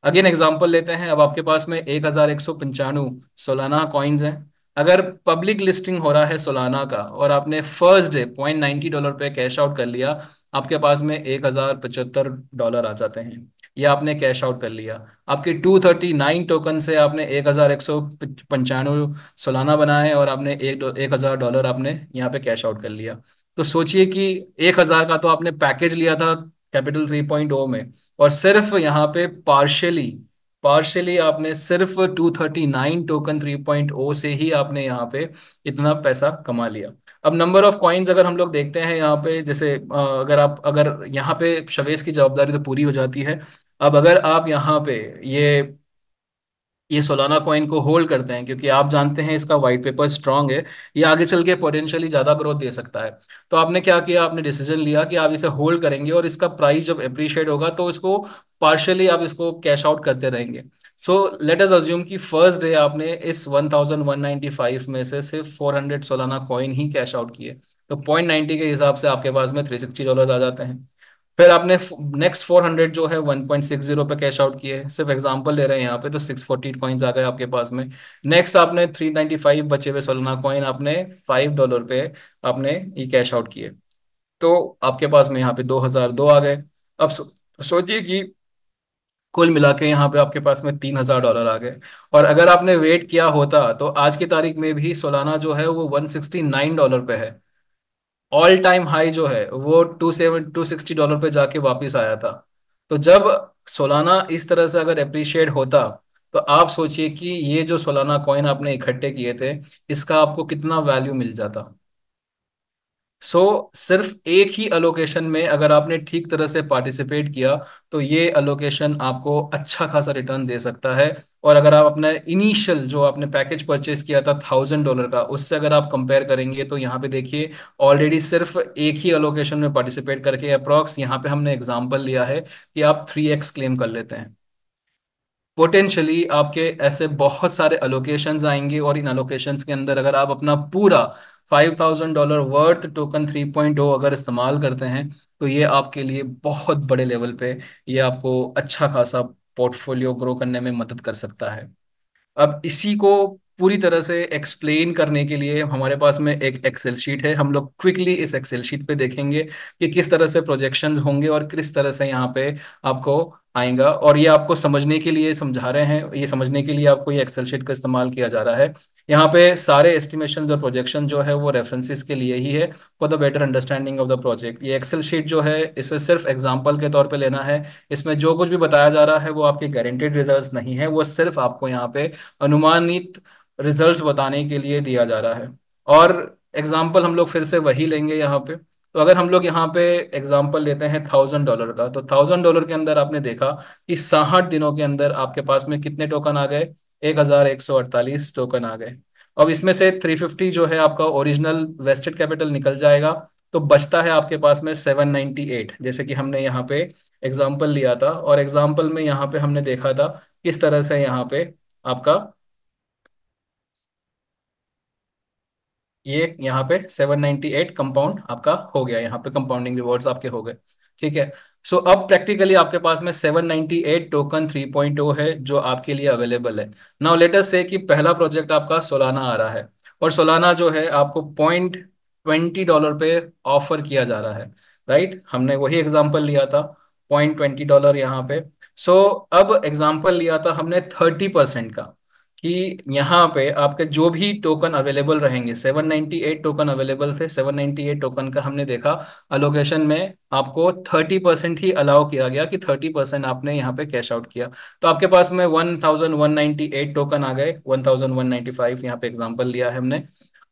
A: अगेन एग्जांपल लेते हैं, अब आपके पास में 1195 सोलाना कॉइन्स हैं। अगर पब्लिक लिस्टिंग हो रहा है सोलाना का और आपने फर्स्ट डे $0.90 पे कैश आउट कर लिया, आपके पास में $1075 आ जाते हैं। ये आपने कैश आउट कर लिया। आपके 239 टोकन से आपने 1195 सोलाना बनाए और आपने $1000 आपने यहाँ पे कैश आउट कर लिया। तो सोचिए कि 1000 का तो आपने पैकेज लिया था कैपिटल 3.0 में, और सिर्फ यहाँ पे पार्शियली पार्शियली आपने सिर्फ 239 टोकन 3.0 से ही आपने यहाँ पे इतना पैसा कमा लिया। अब नंबर ऑफ कॉइन्स अगर हम लोग देखते हैं यहाँ पे, जैसे अगर यहाँ पे शवेस की जवाबदारी तो पूरी हो जाती है। अब अगर आप यहाँ पे ये ये सोलाना कॉइन को होल्ड करते हैं, क्योंकि आप जानते हैं इसका वाइट पेपर स्ट्रांग है, ये आगे चल के पोटेंशियली ज्यादा ग्रोथ दे सकता है। तो आपने क्या किया, आपने डिसीजन लिया कि आप इसे होल्ड करेंगे और इसका प्राइस जब अप्रिशिएट होगा तो इसको पार्शियली आप इसको कैश आउट करते रहेंगे। सो लेट अस अज्यूम कि फर्स्ट डे आपने इस 1195 में से सिर्फ 400 सोलाना कॉइन ही कैश आउट किए, तो 0.90 के हिसाब से आपके पास में $360 आ जाते हैं। फिर आपने नेक्स्ट 400 जो है 1.60 पे कैश आउट किए, सिर्फ एग्जांपल ले रहे हैं यहाँ पे, तो 640 कॉइन्स आ गए आपके पास में। नेक्स्ट आपने 395 बचे हुए सोलना कॉइन आपने $5 पे आपने ये कैश आउट किए, तो आपके पास में यहाँ पे 2002 आ गए। अब सोचिए कि कुल मिला के यहाँ पे आपके पास में $3000 आ गए। और अगर आपने वेट किया होता तो आज की तारीख में भी सोलाना जो है वो $169 पे है। ऑल टाइम हाई जो है वो $260 पे जाके वापस आया था। तो जब सोलाना इस तरह से अगर अप्रिशिएट होता, तो आप सोचिए कि ये जो सोलाना कॉइन आपने इकट्ठे किए थे, इसका आपको कितना वैल्यू मिल जाता। सिर्फ एक ही अलोकेशन में अगर आपने ठीक तरह से पार्टिसिपेट किया तो ये अलोकेशन आपको अच्छा खासा रिटर्न दे सकता है। और अगर आप अपना इनिशियल जो आपने पैकेज परचेज किया था $1000 का, उससे अगर आप कंपेयर करेंगे तो यहाँ पे देखिए ऑलरेडी सिर्फ एक ही अलोकेशन में पार्टिसिपेट करके अप्रॉक्स यहाँ पे हमने एग्जाम्पल लिया है कि आप 3x क्लेम कर लेते हैं। पोटेंशली आपके ऐसे बहुत सारे अलोकेशंस आएंगे, और इन अलोकेशंस के अंदर अगर आप अपना पूरा $5000 वर्थ टोकन 3.0 अगर इस्तेमाल करते हैं, तो ये आपके लिए बहुत बड़े लेवल पे ये आपको अच्छा खासा पोर्टफोलियो ग्रो करने में मदद कर सकता है। अब इसी को पूरी तरह से एक्सप्लेन करने के लिए हमारे पास में एक एक्सेल शीट है। हम लोग क्विकली इस एक्सेल शीट पे देखेंगे कि किस तरह से प्रोजेक्शंस होंगे और किस तरह से यहाँ पे आपको आएगा। और ये आपको समझने के लिए समझा रहे हैं, ये समझने के लिए आपको ये एक्सेल शीट का इस्तेमाल किया जा रहा है। यहाँ पे सारे एस्टिमेशन और प्रोजेक्शन जो है वो रेफरेंसेस के लिए ही है, for the better understanding of the project. ये एक्सेल शीट जो है इसे सिर्फ एग्जाम्पल के तौर पे लेना है। इसमें जो कुछ भी बताया जा रहा है वो आपके गारंटेड रिजल्ट्स नहीं है, वो सिर्फ आपको यहाँ पे अनुमानित रिजल्ट्स बताने के लिए दिया जा रहा है। और एग्जाम्पल हम लोग फिर से वही लेंगे यहाँ पे। तो अगर हम लोग यहाँ पे एग्जांपल लेते हैं $1000 का, तो $1000 के अंदर आपने देखा कि 60 दिनों के अंदर आपके पास में कितने टोकन आ गए? 1148 टोकन आ गए। अब इसमें से 350 जो है आपका ओरिजिनल वेस्टेड कैपिटल निकल जाएगा, तो बचता है आपके पास में 798, जैसे कि हमने यहाँ पे एग्जाम्पल लिया था, और एग्जाम्पल में यहाँ पे हमने देखा था किस तरह से यहाँ पे आपका ये यहाँ पे 798 कंपाउंड आपका हो गया, यहाँ पे कंपाउंडिंग रिवॉर्ड्स आपके हो गए। ठीक है। सो अब प्रैक्टिकली आपके पास में 798 टोकन 3.0 है जो आपके लिए अवेलेबल है। नाउ लेट अस से कि पहला प्रोजेक्ट आपका सोलाना आ रहा है, और सोलाना जो है आपको $0.20 पे ऑफर किया जा रहा है। राइट, हमने वही एग्जांपल लिया था, $0.20 यहाँ पे। सो अब एग्जांपल लिया था हमने 30% का, कि यहाँ पे आपके जो भी टोकन अवेलेबल रहेंगे, 798 टोकन अवेलेबल थे, 798 टोकन का हमने देखा अलोकेशन में आपको 30% ही अलाउ किया गया, कि 30% आपने यहाँ पे कैश आउट किया। तो आपके पास में 1198 टोकन आ गए, 1195 यहाँ पे एग्जांपल लिया है हमने।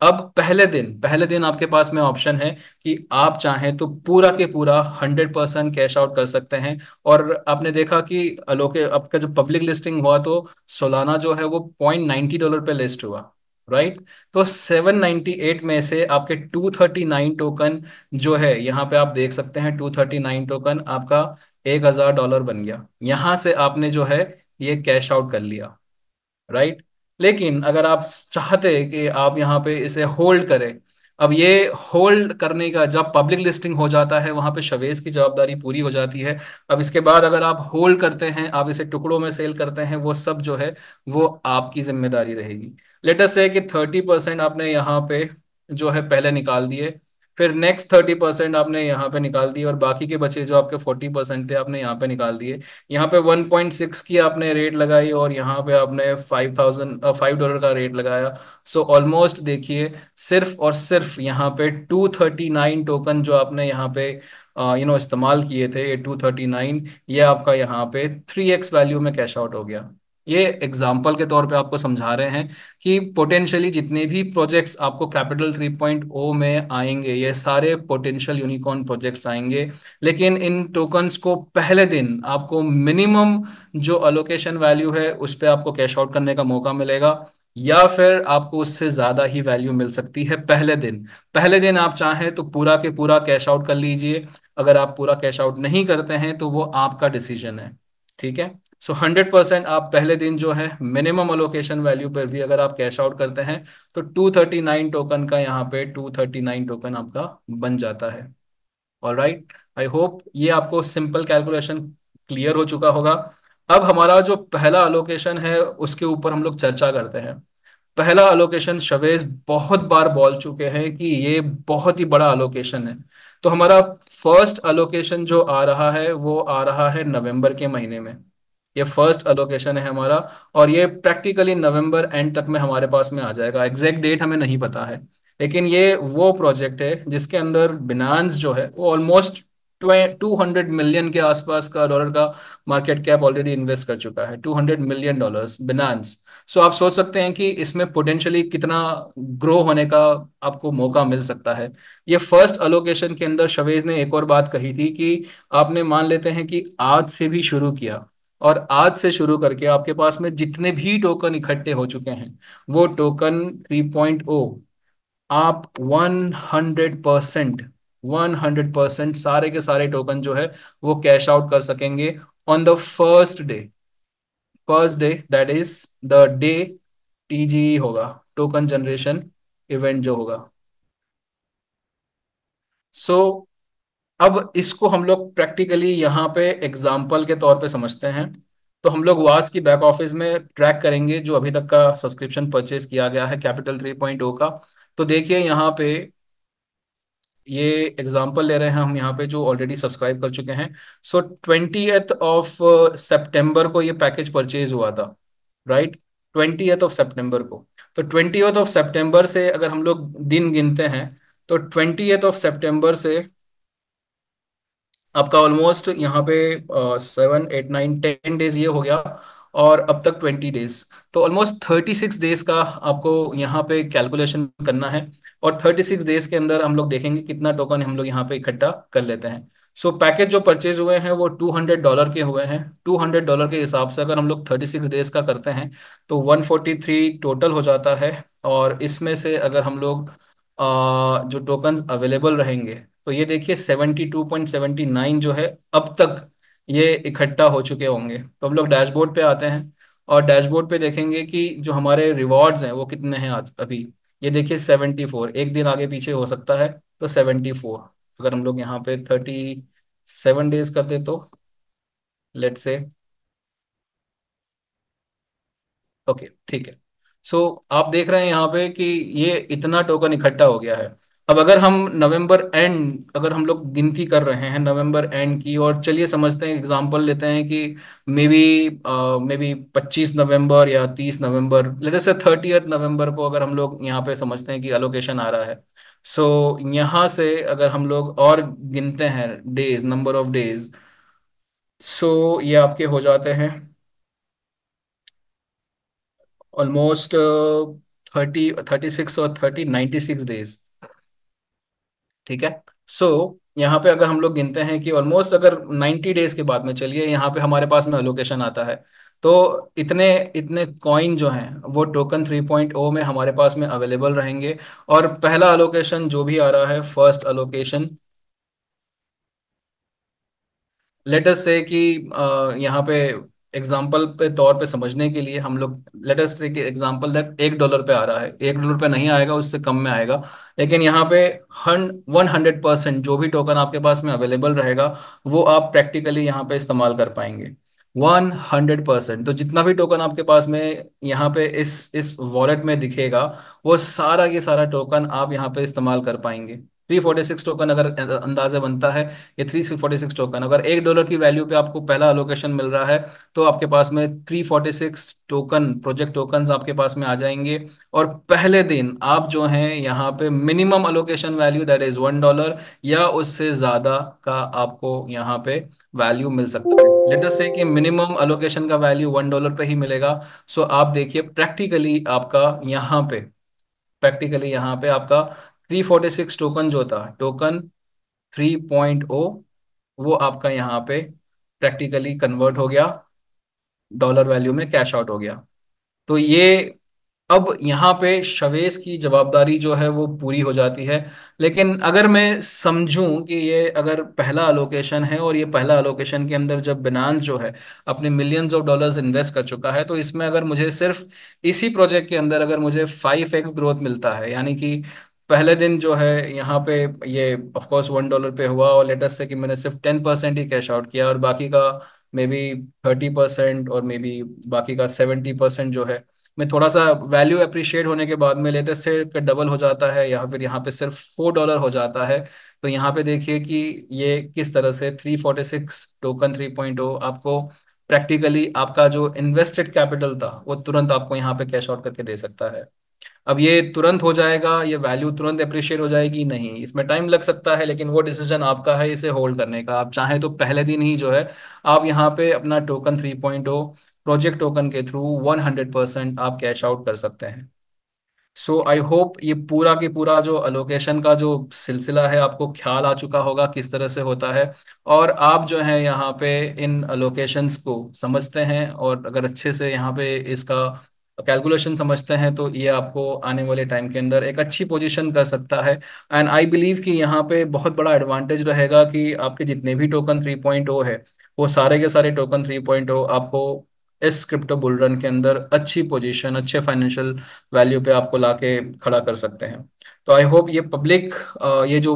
A: अब पहले दिन आपके पास में ऑप्शन है कि आप चाहें तो पूरा के पूरा 100% कैश आउट कर सकते हैं। और आपने देखा कि अलोके आपका जब पब्लिक लिस्टिंग हुआ तो सोलाना जो है वो $0.90 पे लिस्ट हुआ। राइट, तो 798 में से आपके 239 टोकन जो है यहाँ पे आप देख सकते हैं, 239 टोकन आपका $1000 बन गया, यहाँ से आपने जो है ये कैश आउट कर लिया। राइट, लेकिन अगर आप चाहते कि आप यहाँ पे इसे होल्ड करें, अब ये होल्ड करने का जब पब्लिक लिस्टिंग हो जाता है वहां पे शवेज की जवाबदारी पूरी हो जाती है। अब इसके बाद अगर आप होल्ड करते हैं, आप इसे टुकड़ों में सेल करते हैं, वो सब जो है वो आपकी जिम्मेदारी रहेगी। लेट अस से कि 30% आपने यहाँ पे जो है पहले निकाल दिए, फिर नेक्स्ट 30% आपने यहाँ पे निकाल दिए, और बाकी के बचे जो आपके 40% थे आपने यहाँ पे निकाल दिए। यहाँ पे 1.6 की आपने रेट लगाई, और यहाँ पे आपने $5 का रेट लगाया। सो ऑलमोस्ट देखिए, सिर्फ और सिर्फ यहाँ पे 239 टोकन जो आपने यहाँ पे इस्तेमाल किए थे, ये 239, ये आपका यहाँ पे 3x वैल्यू में कैश आउट हो गया। ये एग्जाम्पल के तौर पे आपको समझा रहे हैं कि पोटेंशियली जितने भी प्रोजेक्ट्स आपको कैपिटल 3.0 में आएंगे, ये सारे पोटेंशियल यूनिकॉर्न प्रोजेक्ट्स आएंगे। लेकिन इन टोकन्स को पहले दिन आपको मिनिमम जो अलोकेशन वैल्यू है उस पे आपको कैश आउट करने का मौका मिलेगा, या फिर आपको उससे ज्यादा ही वैल्यू मिल सकती है पहले दिन आप चाहें तो पूरा के पूरा कैश आउट कर लीजिए। अगर आप पूरा कैश आउट नहीं करते हैं तो वो आपका डिसीजन है। ठीक है। सो 100% आप पहले दिन जो है मिनिमम अलोकेशन वैल्यू पर भी अगर आप कैश आउट करते हैं, तो 239 टोकन का यहाँ पे 239 टोकन आपका बन जाता है। ऑल राइट, आई होप ये आपको सिंपल कैलकुलेशन क्लियर हो चुका होगा। अब हमारा जो पहला अलोकेशन है उसके ऊपर हम लोग चर्चा करते हैं। पहला अलोकेशन शवेज बहुत बार बोल चुके हैं कि ये बहुत ही बड़ा अलोकेशन है। तो हमारा फर्स्ट अलोकेशन जो आ रहा है वो आ रहा है नवंबर के महीने में। ये फर्स्ट अलोकेशन है हमारा, और ये प्रैक्टिकली नवंबर एंड तक में हमारे पास में आ जाएगा। एग्जैक्ट डेट हमें नहीं पता है, लेकिन ये वो प्रोजेक्ट है जिसके अंदर बिनांस जो है वो ऑलमोस्ट 200 मिलियन के आसपास का डॉलर का मार्केट कैप ऑलरेडी इन्वेस्ट कर चुका है, $200 मिलियन बिनांस। सो आप सोच सकते हैं कि इसमें पोटेंशियली कितना ग्रो होने का आपको मौका मिल सकता है। ये फर्स्ट अलोकेशन के अंदर शवेज ने एक और बात कही थी कि आपने मान लेते हैं कि आज से भी शुरू किया, और आज से शुरू करके आपके पास में जितने भी टोकन इकट्ठे हो चुके हैं वो टोकन 3.0 आप 100% सारे के सारे टोकन जो है वो कैश आउट कर सकेंगे on the first day that is the day TG होगा, टोकन जनरेशन इवेंट जो होगा। सो अब इसको हम लोग प्रैक्टिकली यहाँ पे एग्जाम्पल के तौर पे समझते हैं। तो हम लोग वास की बैक ऑफिस में ट्रैक करेंगे जो अभी तक का सब्सक्रिप्शन परचेज किया गया है कैपिटल 3.0 का। तो देखिए यहाँ पे ये एग्जाम्पल ले रहे हैं हम यहाँ पे जो ऑलरेडी सब्सक्राइब कर चुके हैं। सो 20th ऑफ सितंबर को ये पैकेज परचेज हुआ था। राइट, 20th ऑफ सितंबर को। तो 20th ऑफ सितंबर से अगर हम लोग दिन गिनते हैं, तो 20th ऑफ सितंबर से आपका ऑलमोस्ट यहाँ पे 7 8 9 10 डेज ये हो गया, और अब तक 20 डेज। तो ऑलमोस्ट 36 डेज का आपको यहाँ पे कैलकुलेशन करना है। और 36 डेज के अंदर हम लोग देखेंगे कितना टोकन हम लोग यहाँ पे इकट्ठा कर लेते हैं। सो पैकेज जो परचेज हुए हैं वो $200 के हुए हैं। $200 के हिसाब से अगर हम लोग 36 डेज का करते हैं तो 143 टोटल हो जाता है। और इसमें से अगर हम लोग जो टोकन्स अवेलेबल रहेंगे तो ये देखिए 72.79 जो है अब तक ये इकट्ठा हो चुके होंगे। तो हम लोग डैशबोर्ड पे आते हैं और डैशबोर्ड पे देखेंगे कि जो हमारे रिवॉर्ड्स हैं वो कितने हैं आज अभी। ये देखिए 74, एक दिन आगे पीछे हो सकता है, तो 74। अगर हम लोग यहाँ पे 37 डेज करते तो लेट से, ओके ठीक है। सो आप देख रहे हैं यहाँ पे कि ये इतना टोकन इकट्ठा हो गया है। अब अगर हम नवंबर एंड, अगर हम लोग गिनती कर रहे हैं नवंबर एंड की, और चलिए समझते हैं एग्जांपल लेते हैं कि मे बी 25 नवंबर या 30 नवंबर, लेट अस से 30th नवंबर को अगर हम लोग यहाँ पे समझते हैं कि अलोकेशन आ रहा है। सो यहाँ से अगर हम लोग और गिनते हैं डेज, नंबर ऑफ डेज, सो ये आपके हो जाते हैं ऑलमोस्ट 36 और 96 डेज। ठीक है। सो यहाँ पे अगर हम लोग गिनते हैं कि ऑलमोस्ट अगर 90 डेज के बाद में, चलिए यहाँ पे हमारे पास में अलोकेशन आता है, तो इतने इतने कॉइन जो हैं वो टोकन 3.0 में हमारे पास में अवेलेबल रहेंगे। और पहला अलोकेशन जो भी आ रहा है, फर्स्ट अलोकेशन, लेट अस से कि यहाँ पे एग्जाम्पल पे तौर पे समझने के लिए हम लोग लेट अस से कि एग्जाम्पल दैट $1 पे आ रहा है, $1 पे नहीं आएगा, उससे कम में आएगा। लेकिन यहाँ पे 100% जो भी टोकन आपके पास में अवेलेबल रहेगा वो आप प्रैक्टिकली यहाँ पे इस्तेमाल कर पाएंगे। 100%, तो जितना भी टोकन आपके पास में यहाँ पे इस वॉलेट में दिखेगा वो सारा के सारा टोकन आप यहाँ पे इस्तेमाल कर पाएंगे। 346 टोकन अगर अंदाजा बनता है, ये 346 टोकन, अगर $1 की वैल्यू पे आपको पहला अलोकेशन मिल रहा है तो आपके पास में 346 टोकन, प्रोजेक्ट टोकन्स आपके पास में आ जाएंगे। और पहले दिन आप जो हैं यहाँ पे minimum allocation value that is $1 या उससे ज्यादा का आपको यहाँ पे वैल्यू मिल सकता है। लेट अस से कि मिनिमम अलोकेशन का वैल्यू $1 पे ही मिलेगा। सो आप देखिए प्रैक्टिकली यहाँ पे आपका 346 टोकन जो था, टोकन 3.0, वो आपका यहाँ पे प्रैक्टिकली कन्वर्ट हो गया, डॉलर वैल्यू में कैश आउट हो गया। तो ये अब यहाँ पे शवेश की जवाबदारी जो है वो पूरी हो जाती है। लेकिन अगर मैं समझूं कि ये अगर पहला अलोकेशन है और ये पहला अलोकेशन के अंदर जब बिनांस जो है अपने मिलियंस ऑफ डॉलर्स इन्वेस्ट कर चुका है, तो इसमें अगर मुझे सिर्फ इसी प्रोजेक्ट के अंदर अगर मुझे 5x ग्रोथ मिलता है, यानी कि पहले दिन जो है यहाँ पे ये ऑफ कोर्स $1 पे हुआ और लेटेस्ट से कि मैंने सिर्फ 10% ही कैश आउट किया और बाकी का मे बी 30% और मे बी बाकी का 70% जो है में थोड़ा सा वैल्यू अप्रिशिएट होने के बाद में लेटेस्ट से डबल हो जाता है या फिर यहाँ पे सिर्फ $4 हो जाता है। तो यहाँ पे देखिए कि ये किस तरह से 346 टोकन 3.0 आपको प्रैक्टिकली आपका जो इन्वेस्टेड कैपिटल था वो तुरंत आपको यहाँ पे कैश आउट करके दे सकता है। अब ये तुरंत हो जाएगा, ये वैल्यू तुरंत अप्रिशिएट हो जाएगी, नहीं, इसमें टाइम लग सकता है, लेकिन वो डिसीजन आपका है इसे होल्ड करने का। आप चाहें तो पहले दिन ही जो है आप यहाँ पे अपना टोकन 3.0 प्रोजेक्ट टोकन के थ्रू 100% आप कैश आउट कर सकते हैं। सो आई होप ये पूरा की पूरा जो अलोकेशन का जो सिलसिला है आपको ख्याल आ चुका होगा किस तरह से होता है। और आप जो है यहाँ पे इन अलोकेशंस को समझते हैं और अगर अच्छे से यहाँ पे इसका कैलकुलेशन समझते हैं तो ये आपको आने वाले टाइम के अंदर एक अच्छी पोजीशन कर सकता है। एंड आई बिलीव कि यहाँ पे बहुत बड़ा एडवांटेज रहेगा कि आपके जितने भी टोकन 3.0 है वो सारे के सारे टोकन 3.0 आपको इस क्रिप्टो बुल रन के अंदर अच्छी पोजीशन, अच्छे फाइनेंशियल वैल्यू पे आपको लाके खड़ा कर सकते हैं। तो आई होप ये पब्लिक, ये जो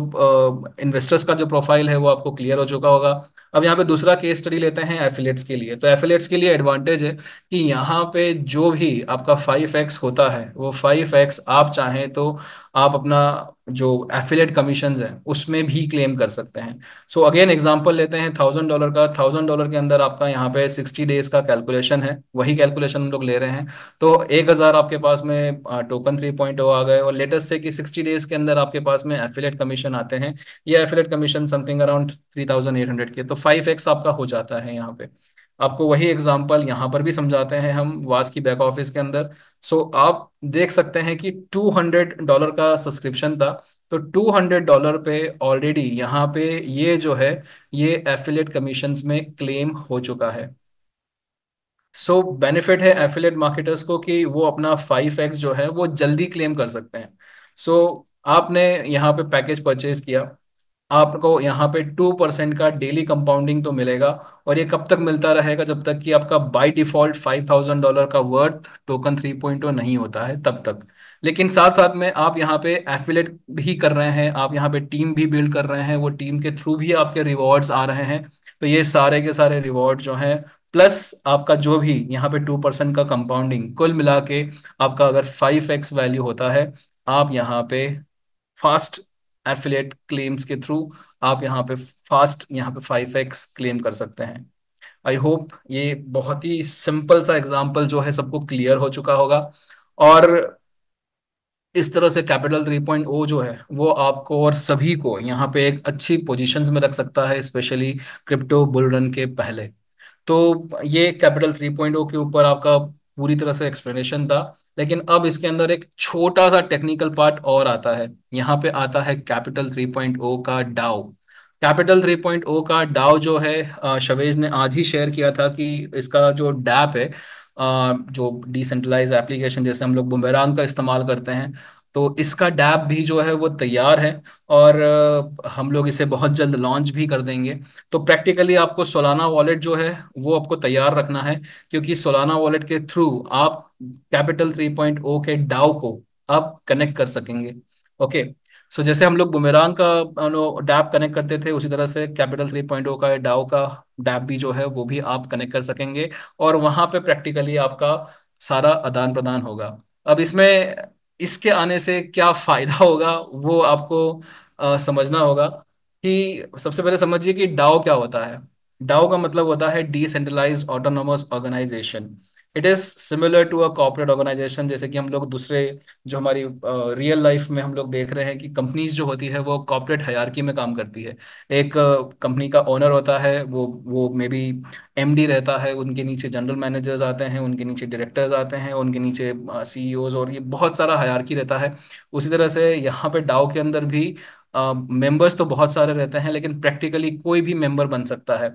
A: इन्वेस्टर्स का जो प्रोफाइल है वो आपको क्लियर हो चुका होगा। अब यहाँ पे दूसरा केस स्टडी लेते हैं एफिलिएट्स के लिए। तो एफिलिएट्स के लिए एडवांटेज है कि यहाँ पे जो भी आपका 5x होता है वो 5x आप चाहें तो आप अपना जो एफिलिएट कमीशन है उसमें भी क्लेम कर सकते हैं। सो अगेन एग्जांपल लेते हैं $1000 का। $1000 के अंदर आपका यहाँ पे 60 डेज का कैलकुलेशन है, वही कैलकुलेशन हम लोग ले रहे हैं। तो 1000 आपके पास में टोकन 3.0 आ गए और लेटेस्ट से कि 60 डेज के अंदर आपके पास में एफिलिएट कमीशन आते हैं। ये एफिलिएट कमीशन समथिंग अराउंड 3800 के, तो 5x आपका हो जाता है यहाँ पे। आपको वही एग्जांपल यहाँ पर भी समझाते हैं हम वास की बैक ऑफिस के अंदर। सो आप देख सकते हैं कि $200 का सब्सक्रिप्शन था। तो $200 पे ऑलरेडी यहाँ पे ये जो है ये एफिलिएट कमीशंस में क्लेम हो चुका है। सो बेनिफिट है एफिलिएट मार्केटर्स को कि वो अपना 5x जो है वो जल्दी क्लेम कर सकते हैं। सो आपने यहाँ पे पैकेज परचेज किया, आपको यहाँ पे 2% का डेली कंपाउंडिंग तो मिलेगा। और ये कब तक मिलता रहेगा? जब तक कि आपका बाय डिफॉल्ट $5,000 का वर्थ टोकन 3.0 नहीं होता है तब तक। लेकिन साथ साथ में आप यहाँ पे एफिलेट भी कर रहे हैं, आप यहाँ पे टीम भी बिल्ड कर रहे हैं, वो टीम के थ्रू भी आपके रिवॉर्ड्स आ रहे हैं। तो ये सारे के सारे रिवॉर्ड जो हैं प्लस आपका जो भी यहाँ पे 2% का कंपाउंडिंग कुल मिला के आपका अगर 5x वैल्यू होता है, आप यहाँ पे फास्ट एफिलिएट क्लेम्स के थ्रू आप यहाँ पे फास्ट यहाँ पे 5x क्लेम कर सकते हैं। आई होप ये बहुत ही सिंपल सा एग्जांपल जो है सबको क्लियर हो चुका होगा। और इस तरह से कैपिटल 3.0 जो है वो आपको और सभी को यहाँ पे एक अच्छी पोजीशंस में रख सकता है, स्पेशली क्रिप्टो बुल रन के पहले। तो ये कैपिटल 3.0 के ऊपर आपका पूरी तरह से एक्सप्लेनेशन था। लेकिन अब इसके अंदर एक छोटा सा टेक्निकल पार्ट और आता है। यहाँ पे आता है कैपिटल 3.0 का डाउ। कैपिटल 3.0 का डाउ जो है शवेज ने आज ही शेयर किया था कि इसका जो डैप है, जो डिसेंट्रलाइज एप्लीकेशन जैसे हम लोग बुमेरांग का इस्तेमाल करते हैं, तो इसका डैप भी जो है वो तैयार है। और हम लोग इसे बहुत जल्द लॉन्च भी कर देंगे। तो प्रैक्टिकली आपको सोलाना वॉलेट जो है वो आपको तैयार रखना है, क्योंकि सोलाना वॉलेट के थ्रू आप कैपिटल 3.0 के डाउ को आप कनेक्ट कर सकेंगे। ओके। सो जैसे हम लोग बुमेरांग का डैप कनेक्ट करते थे, उसी तरह से कैपिटल 3.0 का डाउ का डैप भी जो है वो भी आप कनेक्ट कर सकेंगे। और वहां पे प्रैक्टिकली आपका सारा आदान प्रदान होगा। अब इसमें इसके आने से क्या फायदा होगा वो आपको समझना होगा। कि सबसे पहले समझिए कि डाओ क्या होता है। डाओ का मतलब होता है decentralised autonomous organisation. It is similar to a corporate organisation. जैसे कि हम लोग दूसरे जो हमारी रियल लाइफ में हम लोग देख रहे हैं कि कंपनीज जो होती है वो कॉर्पोरेट हायरार्की में काम करती है। एक कंपनी का ओनर होता है, वो मे बी एमडी रहता है, उनके नीचे जनरल मैनेजर्स आते हैं, उनके नीचे डायरेक्टर्स आते हैं, उनके नीचे सीईओज, और ये बहुत सारा हायरार्की रहता है। उसी तरह से यहाँ पे डाओ के अंदर भी मेंबर्स तो बहुत सारे रहते हैं, लेकिन प्रैक्टिकली कोई भी मेंबर बन सकता है।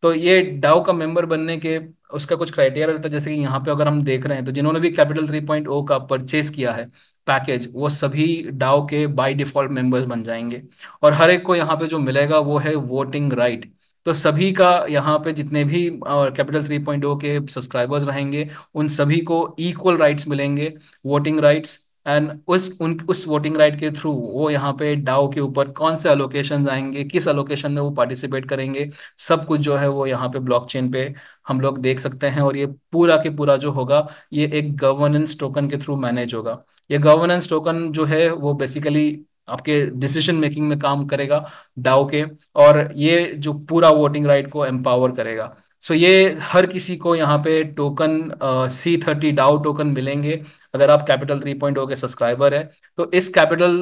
A: तो ये डाओ का मेंबर बनने के उसका कुछ क्राइटेरिया रहता है। जैसे कि यहाँ पे अगर हम देख रहे हैं तो जिन्होंने भी कैपिटल 3.0 का परचेज किया है पैकेज, वो सभी डाओ के बाय डिफॉल्ट मेंबर्स बन जाएंगे। और हर एक को यहाँ पे जो मिलेगा वो है वोटिंग राइट। तो सभी का यहाँ पे जितने भी कैपिटल 3.0 के सब्सक्राइबर्स रहेंगे उन सभी को इक्वल राइट्स मिलेंगे, वोटिंग राइट्स। एंड उस वोटिंग राइट के थ्रू वो यहाँ पे डाउ के ऊपर कौन से अलोकेशन आएंगे, किस अलोकेशन में वो पार्टिसिपेट करेंगे, सब कुछ जो है वो यहाँ पे ब्लॉकचेन पे हम लोग देख सकते हैं। और ये पूरा के पूरा जो होगा ये एक गवर्नेंस टोकन के थ्रू मैनेज होगा। ये गवर्नेंस टोकन जो है वो बेसिकली आपके डिसीजन मेकिंग में काम करेगा डाउ के। और ये जो पूरा वोटिंग राइट को एम्पावर करेगा। सो ये हर किसी को यहाँ पे टोकन C30 डाउ टोकन मिलेंगे अगर आप कैपिटल 3.0 के सब्सक्राइबर है। तो इस कैपिटल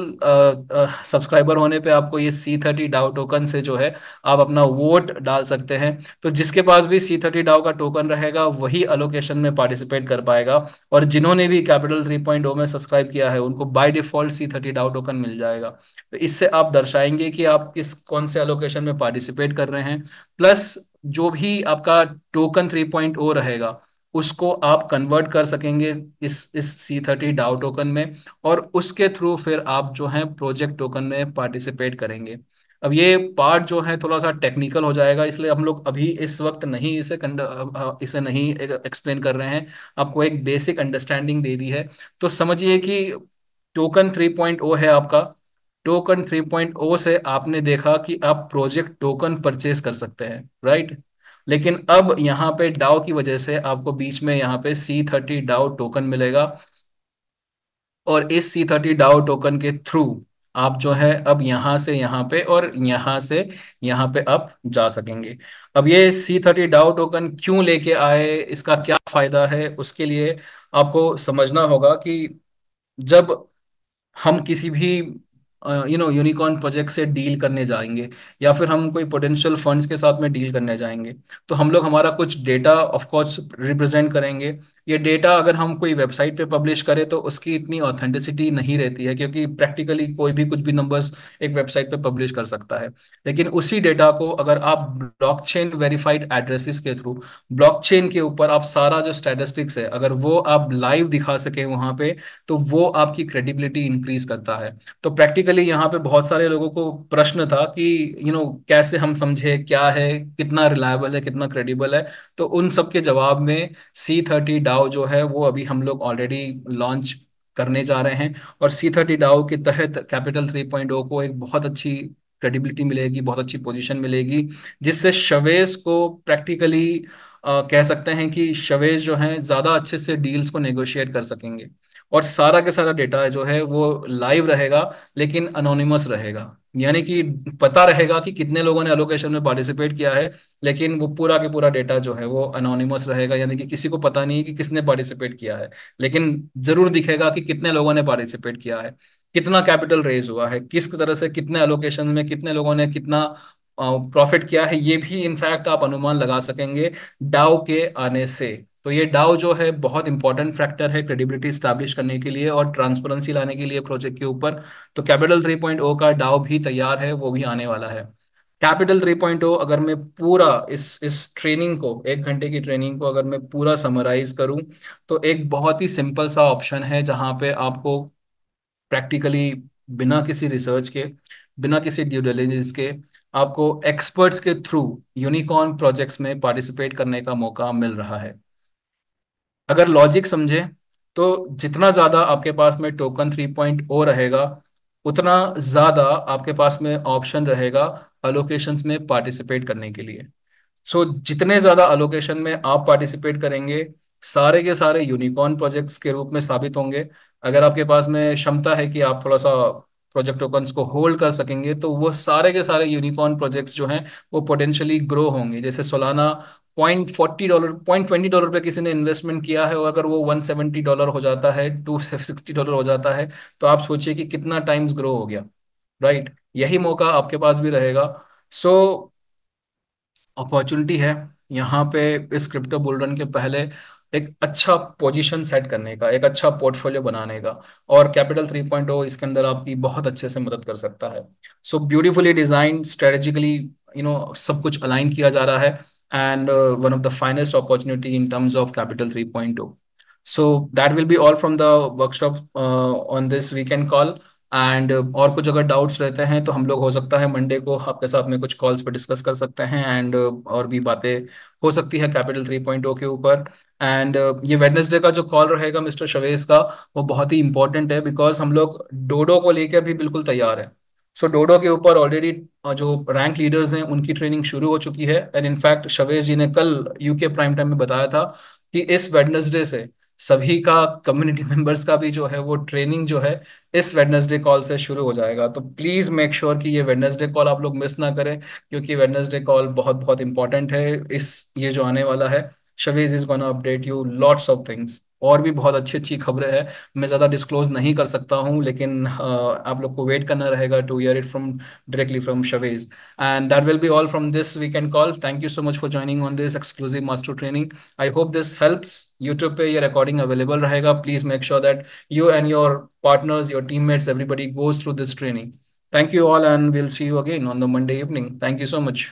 A: सब्सक्राइबर होने पे आपको ये C30 डाउ टोकन से जो है आप अपना वोट डाल सकते हैं। तो जिसके पास भी C30 डाउ का टोकन रहेगा वही अलोकेशन में पार्टिसिपेट कर पाएगा। और जिन्होंने भी कैपिटल 3.0 में सब्सक्राइब किया है उनको बाय डिफॉल्ट C30 डाउ टोकन मिल जाएगा। तो इससे आप दर्शाएंगे कि आप किस कौन से एलोकेशन में पार्टिसिपेट कर रहे हैं। प्लस जो भी आपका टोकन 3.0 रहेगा उसको आप कन्वर्ट कर सकेंगे इस C30 डाउ टोकन में। और उसके थ्रू फिर आप जो है प्रोजेक्ट टोकन में पार्टिसिपेट करेंगे। अब ये पार्ट जो है थोड़ा सा टेक्निकल हो जाएगा, इसलिए हम लोग अभी इस वक्त नहीं इसे नहीं एक्सप्लेन कर रहे हैं। आपको एक बेसिक अंडरस्टैंडिंग दे दी है। तो समझिए कि टोकन 3.0 है आपका। टोकन 3.0 से आपने देखा कि आप प्रोजेक्ट टोकन परचेज कर सकते हैं, राइट। लेकिन अब यहाँ पे डाउ की वजह से आपको बीच में यहाँ पे C30 डाउ टोकन मिलेगा। और इस C30 डाउ टोकन के थ्रू आप जो है अब यहाँ से यहाँ पे और यहाँ से यहाँ पे आप जा सकेंगे। अब ये C30 डाउ टोकन क्यों लेके आए, इसका क्या फायदा है, उसके लिए आपको समझना होगा कि जब हम किसी भी यूनिकॉर्न प्रोजेक्ट से डील करने जाएंगे, या फिर हम कोई पोटेंशियल फंड्स के साथ में डील करने जाएंगे, तो हम लोग हमारा कुछ डेटा ऑफ कोर्स रिप्रेजेंट करेंगे। ये डेटा अगर हम कोई वेबसाइट पे पब्लिश करें तो उसकी इतनी ऑथेंटिसिटी नहीं रहती है, क्योंकि प्रैक्टिकली कोई भी कुछ भी नंबर्स एक वेबसाइट पे पब्लिश कर सकता है। लेकिन उसी डेटा को अगर आप ब्लॉकचेन वेरीफाइड एड्रेसेस के थ्रू, ब्लॉकचेन के ऊपर आप सारा जो स्टैटिस्टिक्स है अगर वो आप लाइव दिखा सके वहां पे, तो वो आपकी क्रेडिबिलिटी इंक्रीज करता है। तो प्रैक्टिकली यहाँ पे बहुत सारे लोगों को प्रश्न था कि कैसे हम समझे क्या है, कितना रिलायबल है, कितना क्रेडिबल है। तो उन सब के जवाब में C30 डाउ जो है वो अभी हम लोग ऑलरेडी लॉन्च करने जा रहे हैं। और C30 डाउ के तहत कैपिटल 3.0 को एक बहुत अच्छी क्रेडिबिलिटी मिलेगी, बहुत अच्छी पोजीशन मिलेगी, जिससे शवेज को प्रैक्टिकली कह सकते हैं कि शवेज जो हैं ज़्यादा अच्छे से डील्स को नेगोशिएट कर सकेंगे। और सारा के सारा डेटा जो है वो लाइव रहेगा, लेकिन अनोनिमस रहेगा। यानी कि पता रहेगा कि कितने लोगों ने एलोकेशन में पार्टिसिपेट किया है, लेकिन वो पूरा के पूरा डेटा जो है वो अनोनिमस रहेगा, यानी कि किसी को पता नहीं है कि किसने पार्टिसिपेट किया है। लेकिन जरूर दिखेगा कि कितने लोगों ने पार्टिसिपेट किया है, कितना कैपिटल रेज हुआ है, किस तरह से कितने एलोकेशन में कितने लोगों ने कितना प्रॉफिट किया है, ये भी इनफैक्ट आप अनुमान लगा सकेंगे डाउ के आने से। तो ये डाउ जो है बहुत इंपॉर्टेंट फैक्टर है क्रेडिबिलिटी स्टैब्लिश करने के लिए और ट्रांसपेरेंसी लाने के लिए प्रोजेक्ट के ऊपर। तो कैपिटल 3.0 का डाउ भी तैयार है, वो भी आने वाला है। कैपिटल 3.0 अगर मैं पूरा इस ट्रेनिंग को, 1 घंटे की ट्रेनिंग को अगर मैं पूरा समराइज करूं, तो एक बहुत ही सिंपल सा ऑप्शन है जहां पे आपको प्रैक्टिकली बिना किसी रिसर्च के, बिना किसी ड्यू डिलिजेंस के, आपको एक्सपर्ट्स के थ्रू यूनिकॉर्न प्रोजेक्ट्स में पार्टिसिपेट करने का मौका मिल रहा है। अगर लॉजिक समझे तो जितना ज़्यादा आपके पास में टोकन 3.0 रहेगा, उतना ज़्यादा आपके पास में ऑप्शन रहेगा अलोकेशंस में पार्टिसिपेट करने के लिए। सो जितने ज्यादा अलोकेशन में आप पार्टिसिपेट करेंगे, सारे के सारे यूनिकॉर्न प्रोजेक्ट्स के रूप में साबित होंगे। अगर आपके पास में क्षमता है कि आप थोड़ा सा प्रोजेक्ट टोकन्स को होल्ड कर सकेंगे, तो वो सारे के सारे यूनिकॉर्न प्रोजेक्ट्स जो हैं वो पोटेंशियली ग्रो होंगे। जैसे सोलाना $0.40, $0.20 पे किसी ने इन्वेस्टमेंट किया है, और अगर वो $170 हो जाता है, $260 हो जाता है, तो आप सोचिए कि कितना टाइम्स ग्रो हो गया। राइट, यही मौका आपके पास भी रहेगा। सो अपॉर्चुनिटी है यहाँ पे इस क्रिप्टो बुल रन के पहले एक अच्छा पोजीशन सेट करने का, एक अच्छा पोर्टफोलियो बनाने का। और कैपिटल 3.0 इसके अंदर आपकी बहुत अच्छे से मदद कर सकता है। सो ब्यूटीफुली डिजाइन, स्ट्रेटेजिकली सब कुछ अलाइन किया जा रहा है, and one of the finest opportunity in terms of capital 3.0। So that will be all from the workshop on this weekend call. And और कुछ अगर डाउट्स रहते हैं तो हम लोग हो सकता है मंडे को आपके साथ में कुछ कॉल्स पे डिस्कस कर सकते हैं, एंड और भी बातें हो सकती है कैपिटल 3.0 के ऊपर। एंड ये वेडनेसडे का जो कॉल रहेगा मिस्टर शवेज का, वो बहुत ही इंपॉर्टेंट है, बिकॉज हम लोग डोडो को लेकर भी बिल्कुल तैयार है। सो डोडो के ऊपर ऑलरेडी जो रैंक लीडर्स हैं उनकी ट्रेनिंग शुरू हो चुकी है, एंड इनफैक्ट शवेज जी ने कल यूके प्राइम टाइम में बताया था कि इस वेडनेसडे से सभी का, कम्युनिटी मेंबर्स का भी जो है वो ट्रेनिंग जो है इस वेडनेसडे कॉल से शुरू हो जाएगा। तो प्लीज मेक श्योर कि ये वेडनेसडे कॉल आप लोग मिस ना करें, क्योंकि वेडनेसडे कॉल बहुत बहुत इंपॉर्टेंट है। ये जो आने वाला है, switch is gonna update you lots of things, और भी बहुत अच्छी अच्छी खबरें हैं। मैं ज़्यादा डिस्क्लोज नहीं कर सकता हूँ, लेकिन आप लोग को वेट करना रहेगा to hear it from, directly from Shavez. And that will be all from this weekend call. Thank you so much for joining on this exclusive master training. I hope this helps. YouTube पे ये रिकॉर्डिंग अवेलेबल रहेगा। Please make sure that you and your partners, your teammates, everybody goes through this training. Thank you all, and we'll see you again on the Monday evening. Thank you so much.